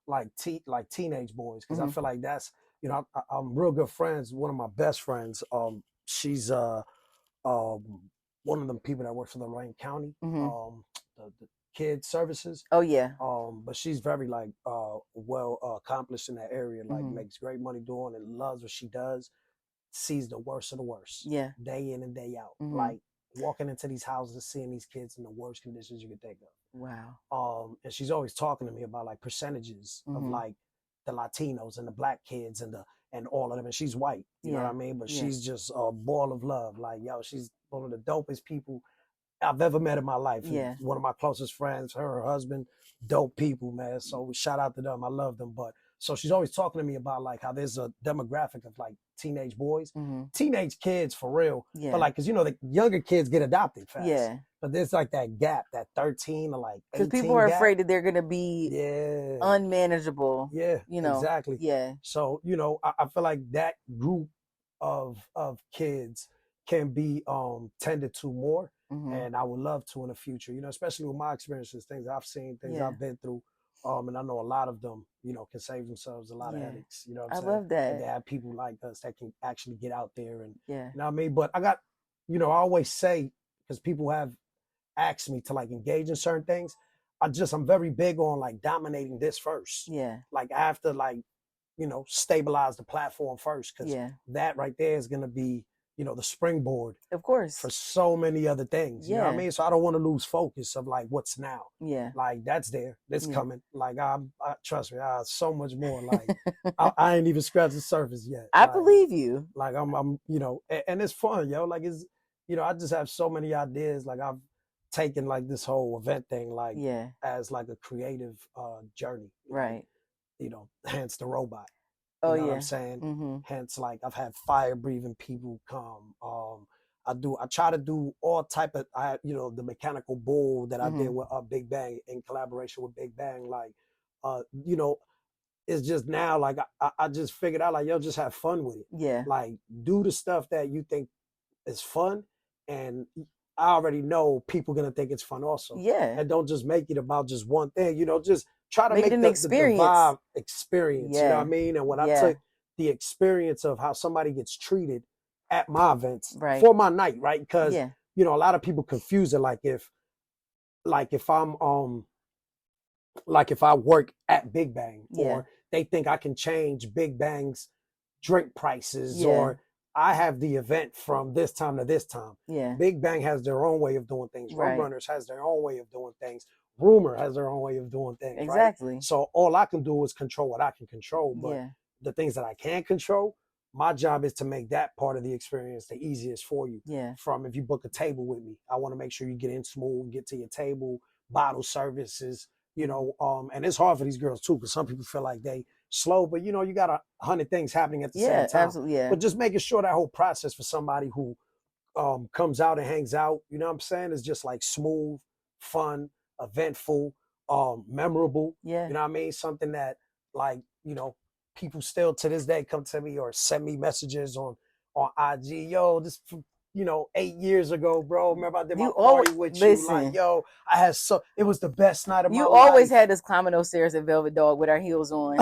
like teenage boys, because I feel like that's, you know, I'm real good friends. One of my best friends, she's one of them people that works for the Lorraine County, the kid services. Oh yeah. But she's very like well accomplished in that area, like makes great money doing it, loves what she does, sees the worst of the worst. Yeah. Day in and day out. Like walking into these houses, seeing these kids in the worst conditions you could think of. Wow. And she's always talking to me about like percentages of like the Latinos and the black kids and all of them. And she's white, you know what I mean? But she's just a ball of love. Like, yo, she's one of the dopest people I've ever met in my life. Yeah. One of my closest friends, her husband, dope people, man. So shout out to them. I love them. But so she's always talking to me about like how there's a demographic of like teenage boys, teenage kids for real. Yeah. But like, cause you know, the younger kids get adopted fast. Yeah. But there's like that gap, that 13 or like 18 because people are gap. afraid that they're gonna be unmanageable. Yeah, you know, exactly. Yeah. So you know, I feel like that group of kids can be tended to more, and I would love to in the future. You know, especially with my experiences, things I've seen, things I've been through. And I know a lot of them, you know, can save themselves a lot of headaches. You know what I'm saying? I love that. And they have people like us that can actually get out there and, you know what I mean? But I got, you know, I always say, because people have asked me to like engage in certain things, I'm very big on like dominating this first. Yeah. Like I have to like, you know, stabilize the platform first, because that right there is going to be, you know, the springboard, of course, for so many other things. You know what I mean? So I don't want to lose focus of like what's now. Yeah. Like that's there, it's coming. Like I trust me, so much more. Like I ain't even scratched the surface yet. I believe you. Like I'm, you know, and it's fun, yo. Like it's, you know, I just have so many ideas. Like I've taken like this whole event thing, like as like a creative journey. Right. You know, hence the robot. You know what I'm saying? Hence, like I've had fire breathing people come. I try to do all type of, you know, the mechanical bull that I did with Big Bang in collaboration with Big Bang. Like, you know, it's just now like I just figured out like, yo, just have fun with it. Yeah. Like do the stuff that you think is fun, and I already know people gonna think it's fun also. Yeah. And don't just make it about just one thing. You know, just try to make it an the vibe experience. You know what I mean? And when I took the experience of how somebody gets treated at my events for my night, right? Because you know, a lot of people confuse it. Like if I'm like if I work at Big Bang, or they think I can change Big Bang's drink prices, or I have the event from this time to this time. Yeah. Big Bang has their own way of doing things. Rum Runners has their own way of doing things. Rumor has their own way of doing things. Exactly. Right? So all I can do is control what I can control. But the things that I can't control, my job is to make that part of the experience the easiest for you. Yeah. From if you book a table with me, I want to make sure you get in smooth, get to your table, bottle services, you know, and it's hard for these girls too, because some people feel like they slow, but you know, you got 100 things happening at the same time. Absolutely, But just making sure that whole process for somebody who comes out and hangs out, you know what I'm saying, is just like smooth, fun, eventful, memorable. Yeah. You know what I mean? Something that like, you know, people still to this day come to me or send me messages on IG. Yo, this, you know, 8 years ago, bro. Remember I did my party with you. Like, yo, it was the best night of my life. You always had us climbing those stairs at Velvet Dog with our heels on.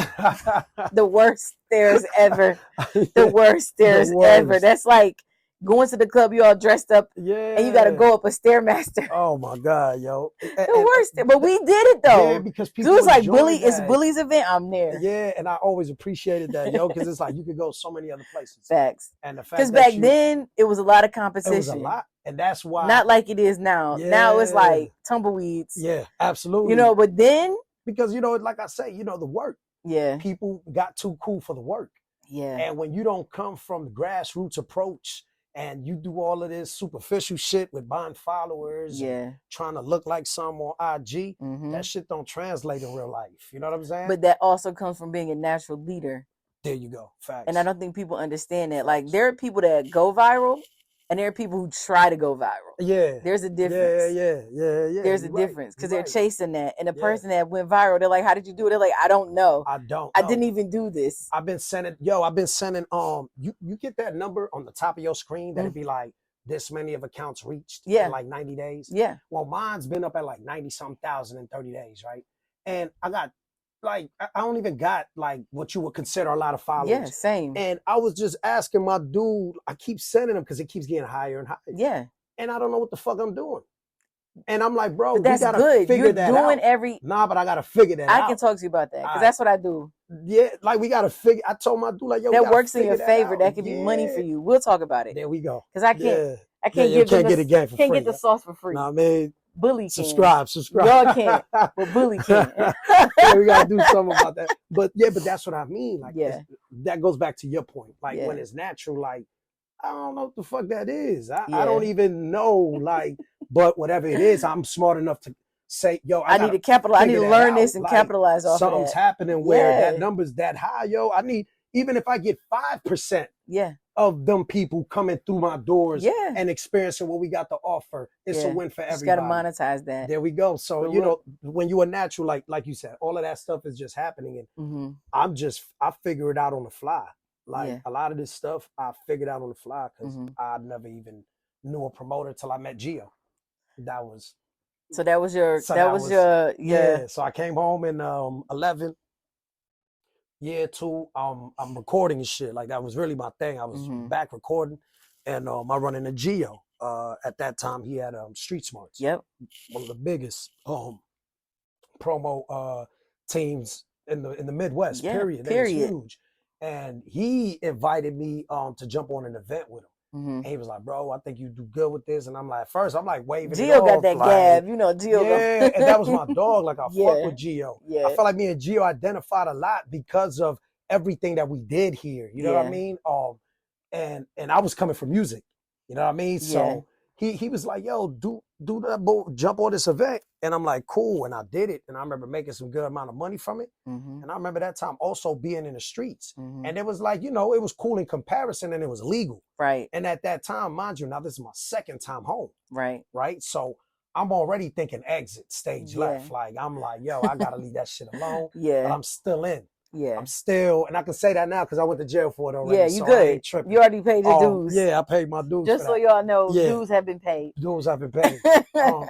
The worst stairs ever. The worst stairs ever. That's like going to the club, you all dressed up, and you got to go up a stairmaster. Oh my God, yo! The worst, but we did it though. Yeah, because people. It was like it's Bulli's event. I'm there. Yeah, and I always appreciated that, yo, because it's like you could go so many other places. Facts. And the fact because back then it was a lot of competition. It was a lot, and that's why. Not like it is now. Yeah. Now it's like tumbleweeds. Yeah, absolutely. You know, but then because you know, like I say, you know, the work. Yeah. People got too cool for the work. Yeah. And when you don't come from the grassroots approach, and you do all of this superficial shit with buying followers, and trying to look like some on IG, that shit don't translate in real life. You know what I'm saying? But that also comes from being a natural leader. There you go. Facts. And I don't think people understand that. Like, there are people that go viral, and there are people who try to go viral. Yeah. There's a difference. Yeah. There's a difference because they're chasing that. And the person that went viral, they're like, how did you do it? They're like, I don't know. I don't know. I didn't even do this. I've been sending, you get that number on the top of your screen that'd be like, this many of accounts reached in like 90 days. Yeah. Well, mine's been up at like 90-something thousand in 30 days, right? And I got like, I don't even got like what you would consider a lot of followers. Yeah, same. And I was just asking my dude, I keep sending him because it keeps getting higher and higher. Yeah. And I don't know what the fuck I'm doing. And I'm like, bro, but that's we gotta good. figure You're that doing out. Nah, but I gotta figure that out. I can talk to you about that because that's what I do. Yeah, like we gotta figure. I told my dude, like, yo, that works in your favor. That could be money for you. We'll talk about it. There we go. Because I can't. I can't get the sauce for free. Nah, man. Bully can. Subscribe. Y'all can't, but Bully can. We gotta do something about that. But that's what I mean. Like, that goes back to your point. Like when it's natural, like I don't know what the fuck that is. I don't even know, like, but whatever it is, I'm smart enough to say, yo, I need to capitalize. I need to learn this and like, capitalize off of that. Something's happening where that number's that high, yo. I need, even if I get 5% of them people coming through my doors and experiencing what we got to offer, it's a win for everybody. Just got to monetize that. There we go. So, you know, when you are natural, like you said, all of that stuff is just happening. And I figure it out on the fly. Like a lot of this stuff I figured out on the fly because I never even knew a promoter till I met Gio. So I came home in 11. Year 2, I'm recording and shit. Like that was really my thing. I was back recording, and I run into Gio. At that time, he had Street Smarts. Yep, one of the biggest promo teams in the Midwest. Period. That is huge. And he invited me to jump on an event with him. And he was like, bro, I think you do good with this. And I'm like, first, I'm like waving Gio it off. got that like, gab. You know, Gio. Yeah, and that was my dog. Like, I fuck with Gio. Yeah. I felt like me and Gio identified a lot because of everything that we did here. You know what I mean? And I was coming from music. You know what I mean? So he was like, yo, do that, jump on this event. And I'm like, cool. And I did it. And I remember making some good amount of money from it. And I remember that time also being in the streets. And it was like, you know, it was cool in comparison and it was legal. Right. And at that time, mind you, now this is my second time home. Right. Right. So I'm already thinking exit, stage left. Like, I'm like, yo, I got to leave that shit alone. But I'm still in. Yeah. I'm still, and I can say that now because I went to jail for it already. Yeah, you good. You already paid your dues. Yeah, I paid my dues. Just so y'all know, dues have been paid. Dues have been paid.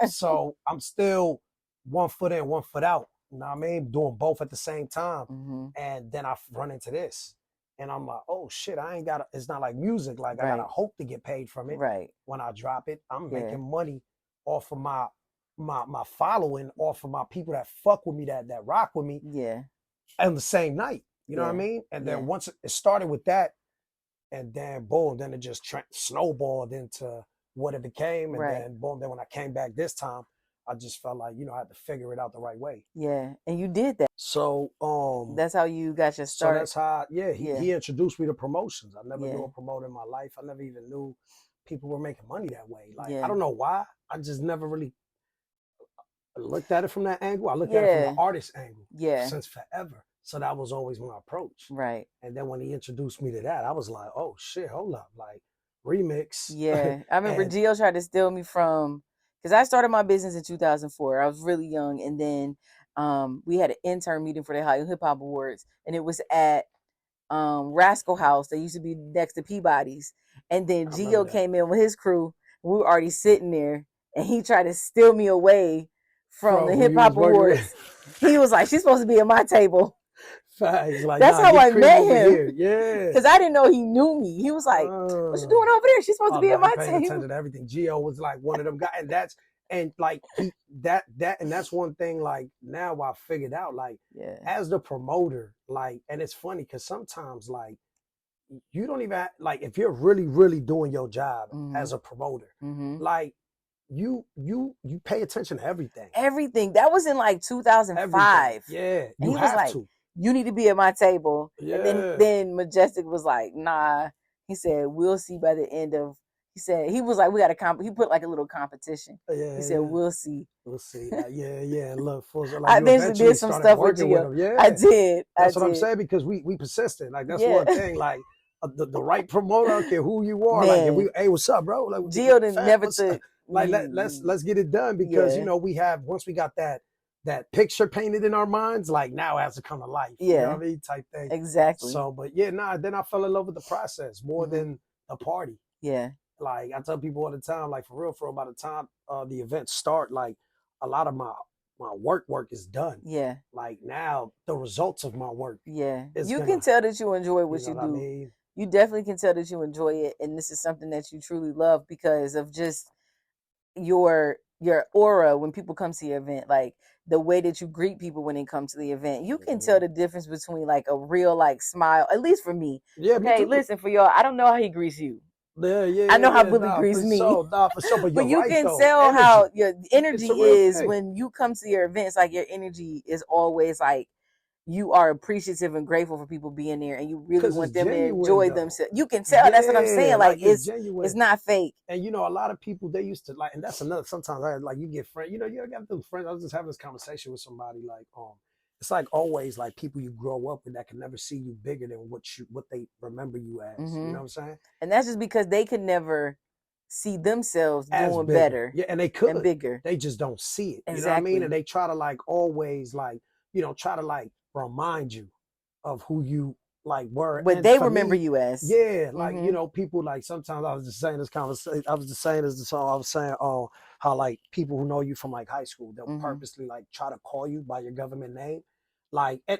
So I'm still 1 foot in, 1 foot out. You know what I mean? Doing both at the same time. And then I run into this. And I'm like, oh shit, I ain't got it's not like music. Like I gotta hope to get paid from it. Right. When I drop it, I'm making money off of my following, off of my people that fuck with me, that rock with me. Yeah. On the same night, you know what I mean? And then once it started with that, and then boom, then it just snowballed into what it became. And then boom, then when I came back this time, I just felt like, you know, I had to figure it out the right way. Yeah, and you did that. So that's how you got your start. So that's how, he introduced me to promotions. I never knew a promoter in my life. I never even knew people were making money that way. Like, I don't know why. I just never really looked at it from that angle. I looked at it from the artist angle since forever. So that was always my approach. Right. And then when he introduced me to that, I was like, oh shit, hold up. Like, remix. Yeah. I remember Gio tried to steal me from, because I started my business in 2004. I was really young. And then we had an intern meeting for the High Hip Hop Awards. And it was at Rascal House. They used to be next to Peabody's. And then Gio came in with his crew. We were already sitting there. And he tried to steal me away from the Hip Hop Awards. He was like, she's supposed to be at my table. Like, that's how I met him. Here. Yeah, because I didn't know he knew me. He was like, "What you doing over there? She's supposed to be at my table." Attention to everything. Gio was like one of them guys, and that's one thing. Like now, I figured out, like as the promoter, like, and it's funny because sometimes, like, you don't even like if you're really, really doing your job as a promoter, like. You pay attention to everything. Everything. That was in like 2005. Everything. Yeah, and he was like, you need to be at my table. Yeah. And then Majestic was like, nah. He said, we'll see by the end of. He said he was like, we got a he put like a little competition. Yeah, he said, we'll see. We'll see. Yeah. Look, like, I eventually did some stuff with you. Yeah, I did. That's what I'm saying because we persistent. Like that's one thing. Like. The right promoter, I don't care who you are. Man. Like, hey, what's up, bro? Like, Gio didn't never took. Like let's get it done because you know we have once we got that picture painted in our minds, like now it has to come to life. Yeah, you know what I mean, type thing. Exactly. So, but then I fell in love with the process more than the party. Yeah. Like I tell people all the time, like for real, by the time the events start, like a lot of my work is done. Yeah. Like now the results of my work. Yeah. You can tell that you enjoy what you do. I mean? You definitely can tell that you enjoy it, and this is something that you truly love because of just your aura when people come to your event, like the way that you greet people when they come to the event. You can tell the difference between like a real like smile, at least for me. Yeah. Okay, listen, for y'all, I don't know how he greets you. Yeah. I know how Bulli greets me. For sure, but you can tell how your energy is when you come to your events. Like your energy is always like you are appreciative and grateful for people being there, and you really want them to enjoy themselves. You can tell. Yeah, that's what I'm saying. Like it's genuine. It's not fake. And you know, a lot of people, they used to like, and that's another. Sometimes like you get friends. You know, you got those friends. I was just having this conversation with somebody like, it's like always like people you grow up with that can never see you bigger than what they remember you as. Mm-hmm. You know what I'm saying? And that's just because they could never see themselves as doing bigger. better. Yeah, and they could and bigger. They just don't see it. Exactly. You know what I mean? And they try to like always like, you know, try to like remind you of who you like were. What they remember you as. Yeah, like you know, people like sometimes I was just saying this conversation. I was just saying this song. I was saying, how like people who know you from like high school, they'll purposely like try to call you by your government name. Like, and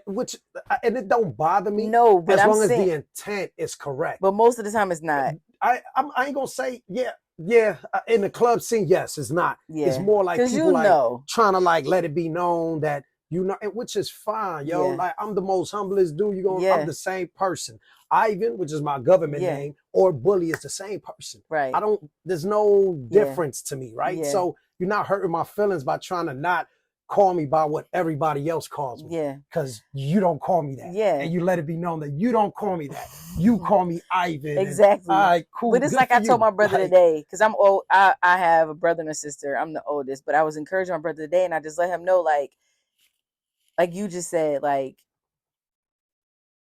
it don't bother me. No, but as long as the intent is correct. But most of the time, it's not. I ain't gonna say yeah. In the club scene, yes, it's not. Yeah. It's more like people you know. trying to like let it be known that you know, which is fine, yo. Yeah. Like I'm the most humblest dude. I'm the same person. Ivan, which is my government name, or Bully is the same person. Right. There's no difference to me, right? Yeah. So you're not hurting my feelings by trying to not call me by what everybody else calls me. Yeah. Because you don't call me that. Yeah. And you let it be known that you don't call me that. You call me Ivan. Exactly. All right, cool. But it's like I told my brother today, because I'm old. I have a brother and a sister. I'm the oldest, but I was encouraging my brother today, and I just let him know, like you just said, like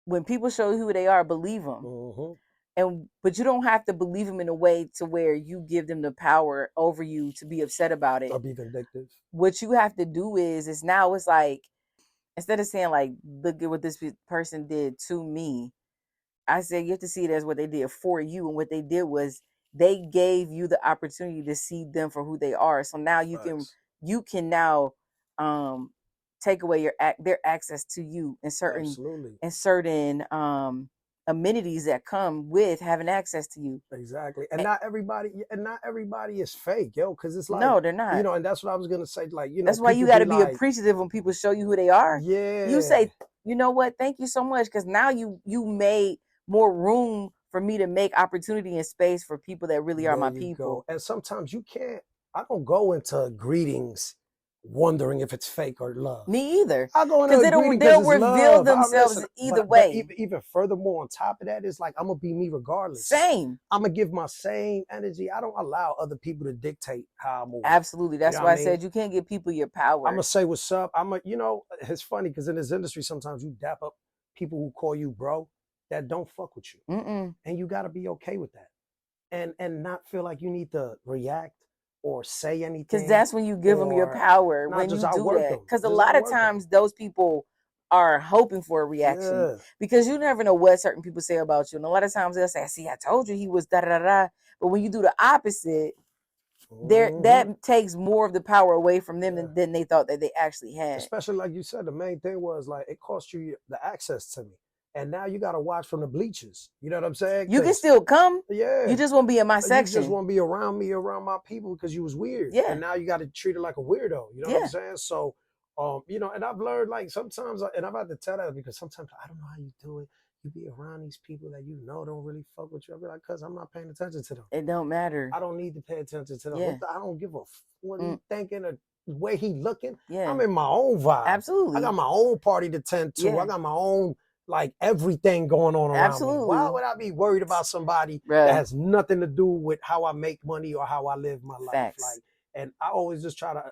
when people show you who they are, believe them. Mm-hmm. But you don't have to believe them in a way to where you give them the power over you to be upset about it or be vindictive. What you have to do is now it's like, instead of saying like, look at what this person did to me, I said you have to see it as what they did for you. And what they did was they gave you the opportunity to see them for who they are. So now you can now take away their access to you and certain amenities that come with having access to you. Exactly. And not everybody is fake, yo, because it's like, no, they're not. You know, and that's what I was gonna say. Like, you know, that's why you got to be appreciative when people show you who they are. Yeah. You say, you know what? Thank you so much, because now you made more room for me to make opportunity and space for people that really are my people. And sometimes I don't go into greetings wondering if it's fake or love. Me either. I go into they'll reveal themselves either way. Even furthermore, on top of that, it's like I'm gonna be me regardless. Same. I'm gonna give my same energy. I don't allow other people to dictate how I move. Absolutely. That's why I said you can't give people your power. I'm gonna say what's up. You know, it's funny because in this industry sometimes you dap up people who call you bro that don't fuck with you, and you got to be okay with that, and not feel like you need to react or say anything, because that's when you give them your power, when you do that. Because a lot of times those people are hoping for a reaction, because you never know what certain people say about you, and a lot of times they'll say, see, I told you he was da da da. But when you do the opposite, that takes more of the power away from them than they thought that they actually had. Especially like you said, the main thing was like it cost you the access to me. And now you got to watch from the bleachers. You know what I'm saying? You can still come. Yeah. You just won't be in my section. You just won't be around me, around my people, because you was weird. Yeah. And now you got to treat it like a weirdo. You know what I'm saying? So, you know, and I've learned like sometimes, and I've had to tell that because sometimes I don't know how you do it. You be around these people that you know don't really fuck with you. I'll be like, cuz I'm not paying attention to them. It don't matter. I don't need to pay attention to them. Yeah. I don't give a what he thinking or the way he looking. Yeah. I'm in my own vibe. Absolutely. I got my own party to tend to. I got my own like everything going on around me. Why would I be worried about somebody that has nothing to do with how I make money or how I live my life? Facts. Like, and I always just try to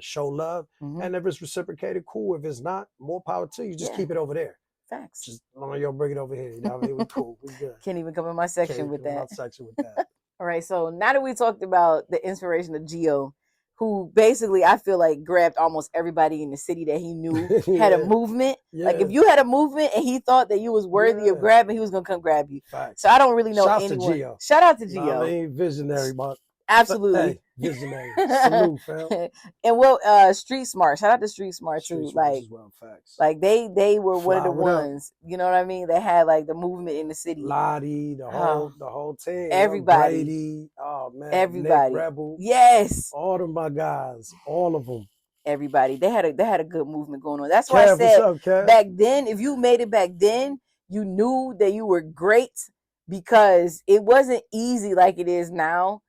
show love. And if it's reciprocated, cool. If it's not, more power to you. Just keep it over there. Facts. Just bring it over here. You know what I mean? We cool. We good. Can't even come in my section with that. All right. So now that we talked about the inspiration of Gio, who basically I feel like grabbed almost everybody in the city that he knew had a movement. Like if you had a movement and he thought that you was worthy of grabbing, he was gonna come grab you. Facts. So I don't really know anyone. Shout out to Gio. I mean, visionary, but absolutely visionary. Salute, fam. And Street Smart. Shout out to Street Smart too. Like, facts. Like they were one of the ones. You know what I mean? They had like the movement in the city. Lottie, the whole team. Everybody. Brady. Oh man. Everybody. Nick Rebel. Yes. All of my guys. All of them. Everybody. They had a good movement going on. That's why I said back then, if you made it back then, you knew that you were great, because it wasn't easy like it is now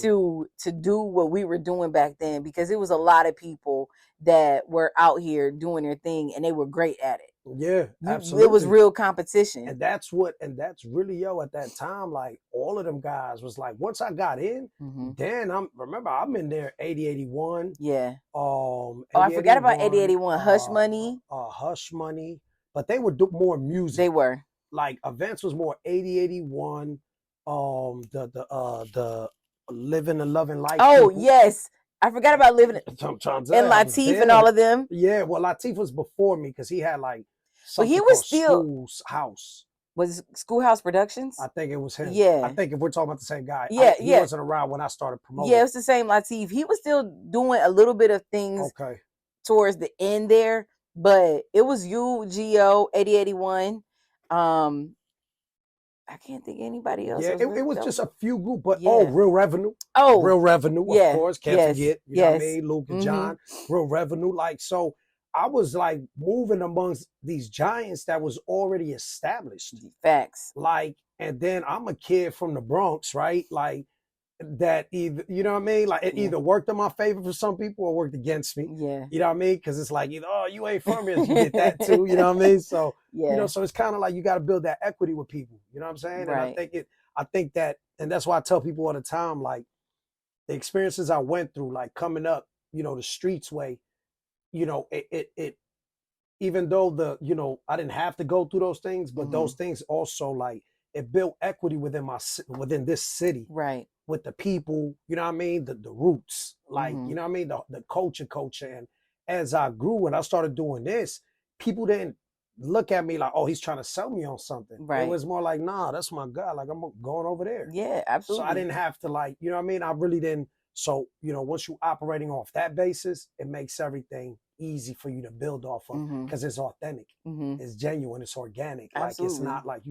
to do what we were doing back then, because it was a lot of people that were out here doing their thing and they were great at it. Yeah, absolutely. It was real competition. And that's really, yo, at that time, like all of them guys was like, once I got in, then I'm in there 80, 81. Yeah. 80, I forgot about 80, 81. Hush Money. Hush Money. But they would do more music. They were. Like events was more 80, 81. The Living and Loving Life. Oh, people. Yes. I forgot about Living and Latif and all of them. Yeah, well, Latif was before me because he had like something he was still Schoolhouse. Was Schoolhouse Productions? I think it was him. Yeah. I think if we're talking about the same guy. Yeah, he wasn't around when I started promoting. Yeah, it's the same Latif. He was still doing a little bit of things towards the end there, but it was you, Gio, 80, 81. I can't think of anybody else. Yeah, it was just a few groups, but Real Revenue. Oh, Real Revenue, of course. Can't forget. You know what I mean? Luke and John, Real Revenue. Like, so I was like moving amongst these giants that was already established. Facts. Like, and then I'm a kid from the Bronx, right? Like, that either, you know what I mean? Like, it either worked in my favor for some people or worked against me. Yeah. You know what I mean? Because it's like, either, oh, you ain't from here, you get that too. You know what I mean? So, you know, so it's kind of like you got to build that equity with people. You know what I'm saying? Right. And I think that, and that's why I tell people all the time, like, the experiences I went through, like coming up, you know, the streets way, you know, it even though I didn't have to go through those things, but those things also, like, it built equity within this city. Right. With the people, you know what I mean? The roots, like, you know what I mean? The culture. And as I grew and I started doing this, people didn't look at me like, oh, he's trying to sell me on something. Right. It was more like, nah, that's my guy. Like, I'm going over there. Yeah, absolutely. So I didn't have to, like, you know what I mean? I really didn't. So, you know, once you're operating off that basis, it makes everything easy for you to build off of because it's authentic. It's genuine. It's organic. Absolutely. Like, it's not like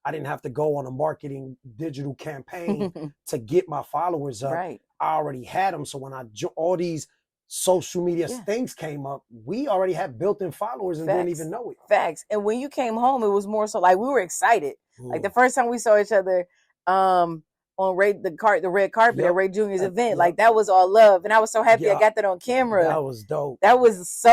I didn't have to go on a marketing digital campaign to get my followers up. Right. I already had them. So when all these social media things came up, we already had built-in followers and didn't even know it. Facts. And when you came home, it was more so like we were excited. Like the first time we saw each other on the red carpet at Ray Jr.'s event, like that was all love. And I was so happy I got that on camera. That was dope. That was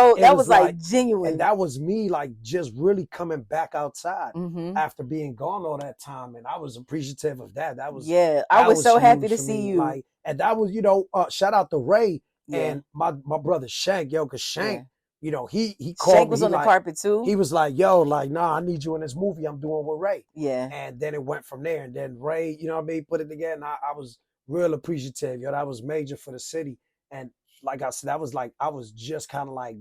like genuine. And that was me, like, just really coming back outside after being gone all that time. And I was appreciative of that. That was I was so happy to see you. Like, and that was, you know, shout out to Ray and my brother Shank, because Shank, you know, he called Shank me. was on the carpet too. He was like, yo, like, nah, I need you in this movie I'm doing with Ray. Yeah. And then it went from there. And then Ray, you know what I mean, put it together. And I was real appreciative. Yo, that was major for the city. And like I said, that was like, I was just kind of like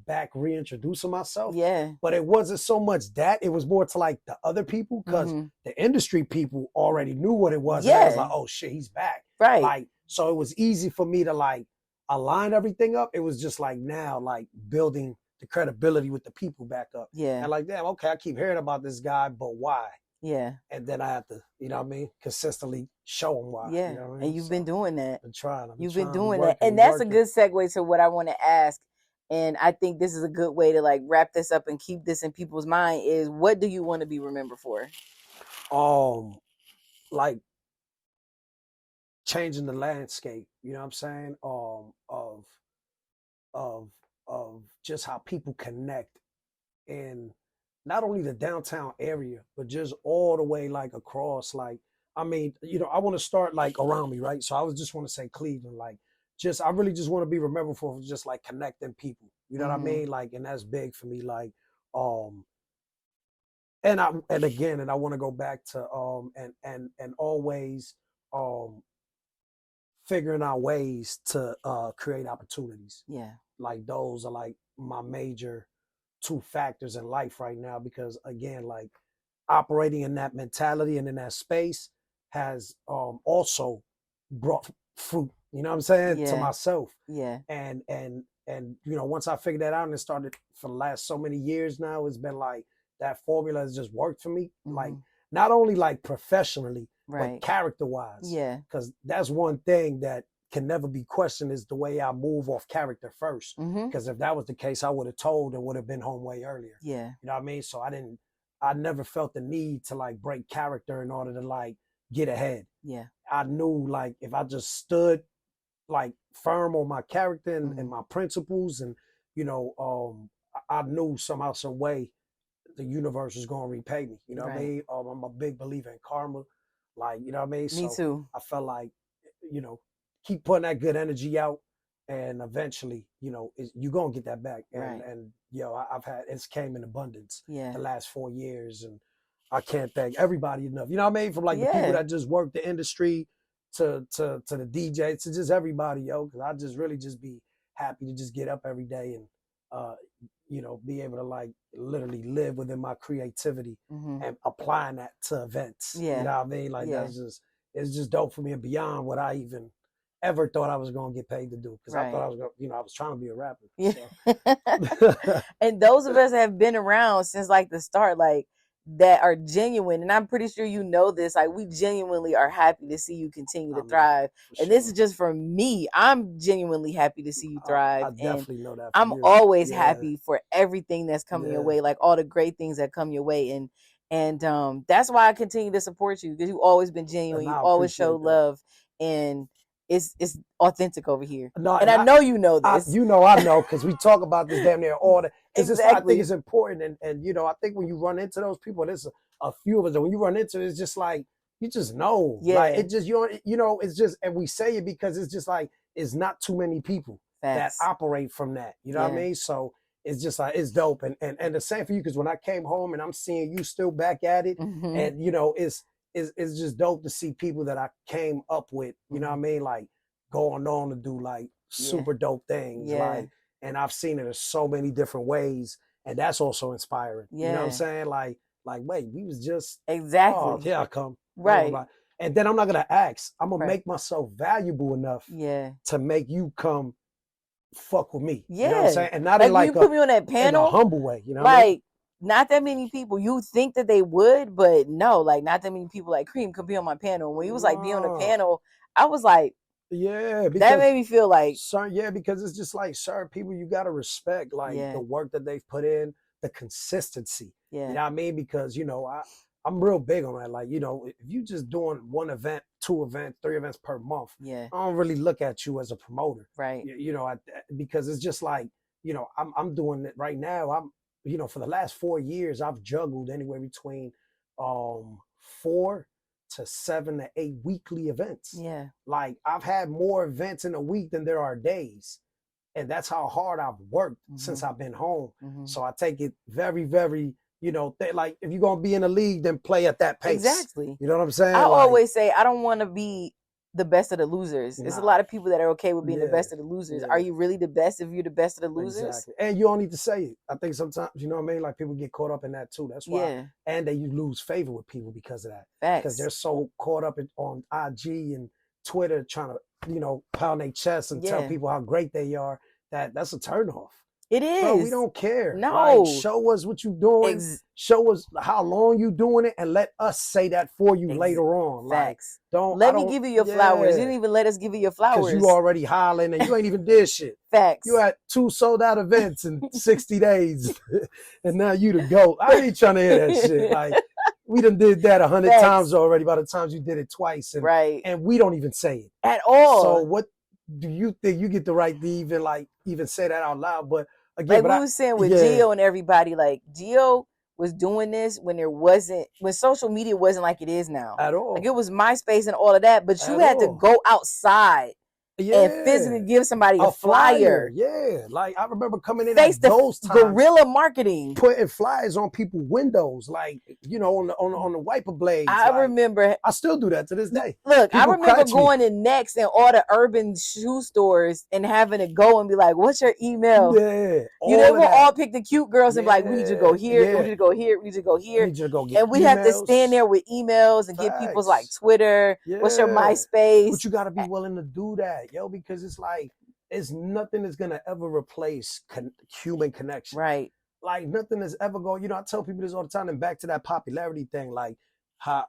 back reintroducing myself. Yeah. But it wasn't so much that. It was more to like the other people because the industry people already knew what it was. Yeah. And I was like, oh shit, he's back. Right. Like, so it was easy for me to like align everything up. It was just like now, like building the credibility with the people back up. Yeah. And like, damn, okay, I keep hearing about this guy, but why? Yeah. And then I have to, you know what I mean, consistently show him why. Yeah. You know what I mean? And you've been doing that. Been trying. You've been doing that. And that's a good segue to what I want to ask. And I think this is a good way to like wrap this up and keep this in people's mind is what do you want to be remembered for? Like changing the landscape, you know what I'm saying? Of just how people connect in not only the downtown area, but just all the way like across. Like, I mean, you know, I want to start like around me, right? So I just want to say Cleveland, like I really just want to be remembered for just like connecting people. You know what I mean? Like, and that's big for me. Like, and I want to go back to and always figuring out ways to create opportunities. Yeah. Like those are like my major 2 factors in life right now, because again, like operating in that mentality and in that space has also brought fruit, you know what I'm saying, to myself. Yeah. And you know, once I figured that out and it started for the last so many years now, it's been like that formula has just worked for me. Like not only like professionally, but character-wise. Yeah. Because that's one thing that can never be questioned is the way I move off character first. Because if that was the case, I would have told and would have been home way earlier. Yeah. You know what I mean? So I never felt the need to like break character in order to like get ahead. Yeah. I knew like if I just stood like firm on my character and my principles, and you know, I knew somehow, some way, the universe was going to repay me. You know what I mean? I'm a big believer in karma, like, you know what I mean. Me so too. I felt like, you know, keep putting that good energy out, and eventually, you know, you're gonna get that back. And I've had, it's came in abundance the last 4 years, and I can't thank everybody enough. You know what I mean? From like the people that just work the industry to the DJs, to just everybody, because I just really just be happy to just get up every day and you know, be able to like literally live within my creativity and applying that to events. You know what I mean? Like that's just, it's just dope for me, and beyond what I even ever thought I was going to get paid to do. Because I thought I was going to, you know, I was trying to be a rapper. So. And those of us that have been around since like the start, like that are genuine, and I'm pretty sure you know this, like we genuinely are happy to see you continue to thrive. And this is just for me. I'm genuinely happy to see you thrive. I definitely know that. I'm always happy for everything that's coming your way, like all the great things that come your way. And that's why I continue to support you, because you've always been genuine. You always show love, and it's authentic over here. No, and I know you know this. I know, because we talk about this damn near all the. I think it's important, and you know, I think when you run into those people, there's a few of us, and when you run into it, it's just like you just know, like it just you know, it's just, and we say it because it's just like it's not too many people that operate from that. You know what I mean? So it's just like it's dope, and the same for you, because when I came home and I'm seeing you still back at it, and you know, it's just dope to see people that I came up with, you know what I mean, like going on to do like super dope things, like, and I've seen it in so many different ways, and that's also inspiring. You know what I'm saying? Like wait, we was just oh, here I come, right? And then I'm not gonna ask. I'm gonna make myself valuable enough, to make you come fuck with me. You know what I'm saying? And not like you put me on that panel in a humble way. You know, like. What I mean? Not that many people. You think that they would, but no, like not that many people like Cream could be on my panel. When he was like be on the panel, I was like, because that made me feel like, because it's just like certain people you gotta respect, like the work that they've put in, the consistency. You know what I mean? Because you know, I'm real big on that. Like, you know, if you just doing 1 event, 2 events, 3 events per month, I don't really look at you as a promoter, right? You know, because it's just like, you know, I'm doing it right now. You know, for the last 4 years, I've juggled anywhere between 4 to 7 to 8 weekly events. Yeah. Like I've had more events in a week than there are days. And that's how hard I've worked since I've been home. So I take it very, very, you know, like if you're going to be in a league, then play at that pace. Exactly. You know what I'm saying? I always say, I don't want to be the best of the losers. There's a lot of people that are okay with being the best of the losers. Are you really the best if you're the best of the losers? Exactly. And you don't need to say it. I think sometimes, you know what I mean? Like people get caught up in that too. That's why. And you lose favor with people because of that. Because they're so caught up on IG and Twitter trying to, you know, pound their chest and tell people how great they are. That's a turnoff. It is. Bro, we don't care. No. Like, show us what you're doing. Show us how long you doing it, and let us say that for you later on. Facts. Like, let me give you your flowers. You didn't even let us give you your flowers. Because you already hollering and you ain't even did shit. Facts. You had 2 sold out events in 60 days, and now you the GOAT. I ain't trying to hear that shit. Like, we done did that 100 times already by the times you did it twice. And, and we don't even say it. At all. So what do you think you get the right to even say that out loud? But again, like we was saying with Gio and everybody, like Gio was doing this when social media wasn't like it is now. At all. Like it was MySpace and all of that, but you had to go outside and physically give somebody a flyer. Yeah. Like I remember coming in Face at those times. Guerrilla marketing. Putting flyers on people's windows, like, you know, on the wiper blades. I remember. I still do that to this day. Look, people I remember going in Next and all the urban shoe stores and having to go and be like, what's your email? Yeah. You know, we'll all pick the cute girls and be like, we need you to go here, we need you to go here, we need you to go here. And we have to stand there with emails and get people's like Twitter. What's your MySpace? But you got to be willing to do that. Yo, because it's like, it's nothing that's going to ever replace human connection. Right. Like nothing is ever going, you know, I tell people this all the time, and back to that popularity thing, like how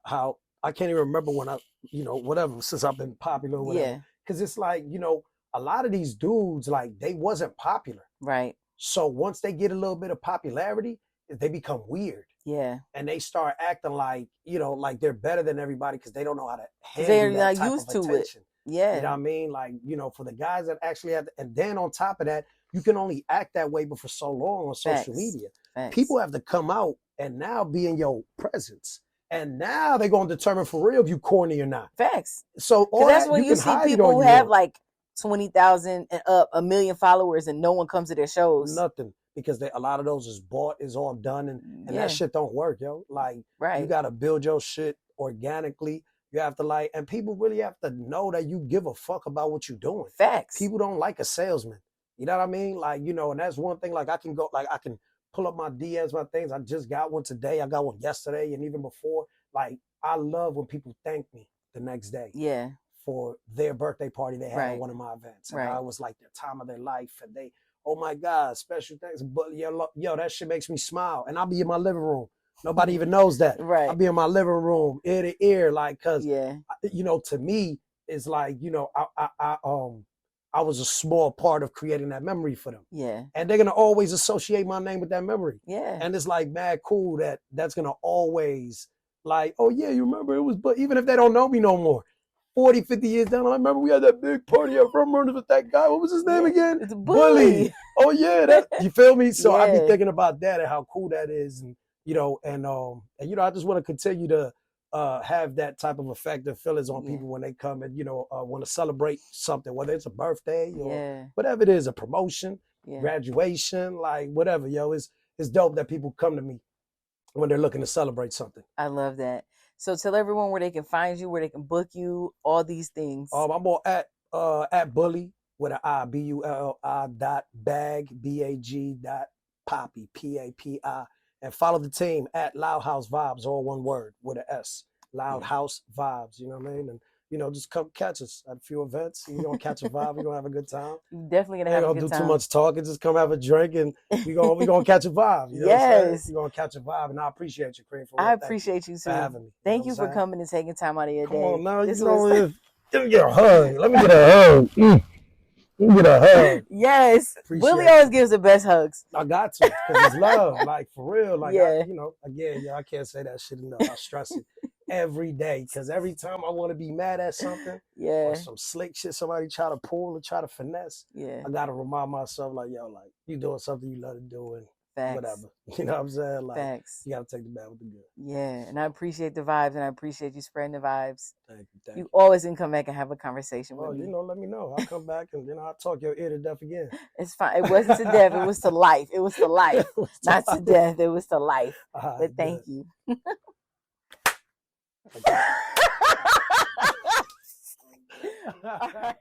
I can't even remember when you know, whatever, since I've been popular or whatever. Because it's like, you know, a lot of these dudes, like they wasn't popular. Right. So once they get a little bit of popularity, they become weird. Yeah. And they start acting like, you know, like they're better than everybody because they don't know how to handle they're that not type used of to attention. it. Yeah. You know what I mean? Like, you know, for the guys that actually have, and then on top of that, you can only act that way but for so long on social media. People have to come out and now be in your presence. And now they're going to determine for real if you corny or not. Facts. So all that's that, when you see people who have like 20,000 and up, 1 million followers, and no one comes to their shows. Nothing, because a lot of those is bought, is all done, and that shit don't work, yo. Like, you got to build your shit organically. You have to like, and people really have to know that you give a fuck about what you're doing. Facts. People don't like a salesman. You know what I mean? Like, you know, and that's one thing. Like, I can pull up my DMs, my things. I just got one today. I got one yesterday, and even before. Like, I love when people thank me the next day. Yeah. For their birthday party they had at one of my events. And I was like their time of their life. And they, oh my God, special thanks. But yo, that shit makes me smile. And I'll be in my living room. Nobody even knows that. I'll be in my living room, ear to ear, like, cause you know, to me, it's like, you know, I was a small part of creating that memory for them. Yeah. And they're gonna always associate my name with that memory. Yeah. And it's like mad cool that's gonna always like, oh yeah, you remember it was, but even if they don't know me no more, 40, 50 years down, I remember we had that big party at Rum Runners with that guy. What was his name again? It's Bulli. Oh yeah, that, you feel me? So I be thinking about that and how cool that is, and you know, and you know, I just want to continue to have that type of effect and feelings on people when they come and, you know, want to celebrate something, whether it's a birthday or whatever it is, a promotion, graduation, like whatever, yo. It's dope that people come to me when they're looking to celebrate something. I love that. So tell everyone where they can find you, where they can book you, all these things. I'm on at Bulli with an I, BULLI .bag, BAG.Papi, PAPI. And follow the team at Loud House Vibes, all one word with an S. Loud House Vibes, you know what I mean? And, you know, just come catch us at a few events. You're going to catch a vibe. We're going to have a good time. You're definitely going to have a good time. Ain't going to do too much talking. Just come have a drink and we're going to catch a vibe. You know what I'm saying? We're going to catch a vibe. And I appreciate you, Cream. I appreciate you, too. For having me. Thank you for coming and taking time out of your day. Come on now. You know, let me get a hug. Let me get a hug. Let me get a hug. Yes. Bulli always gives the best hugs. I got to, because it's love. Like, for real. Like, you know, again, I can't say that shit enough. I stress it every day, because every time I want to be mad at something or some slick shit somebody try to pull or try to finesse, I got to remind myself, like, yo, like, you doing something you love to do and whatever. You know what I'm saying? Like, you got to take the bad with the good. Yeah, and I appreciate the vibes, and I appreciate you spreading the vibes. Thank you. You always can come back and have a conversation with me. You know, let me know. I'll come back and then I'll talk your ear to death again. It's fine. It wasn't to death. It was to life. It was to life. Not to death. It was to life. But thank you. All right.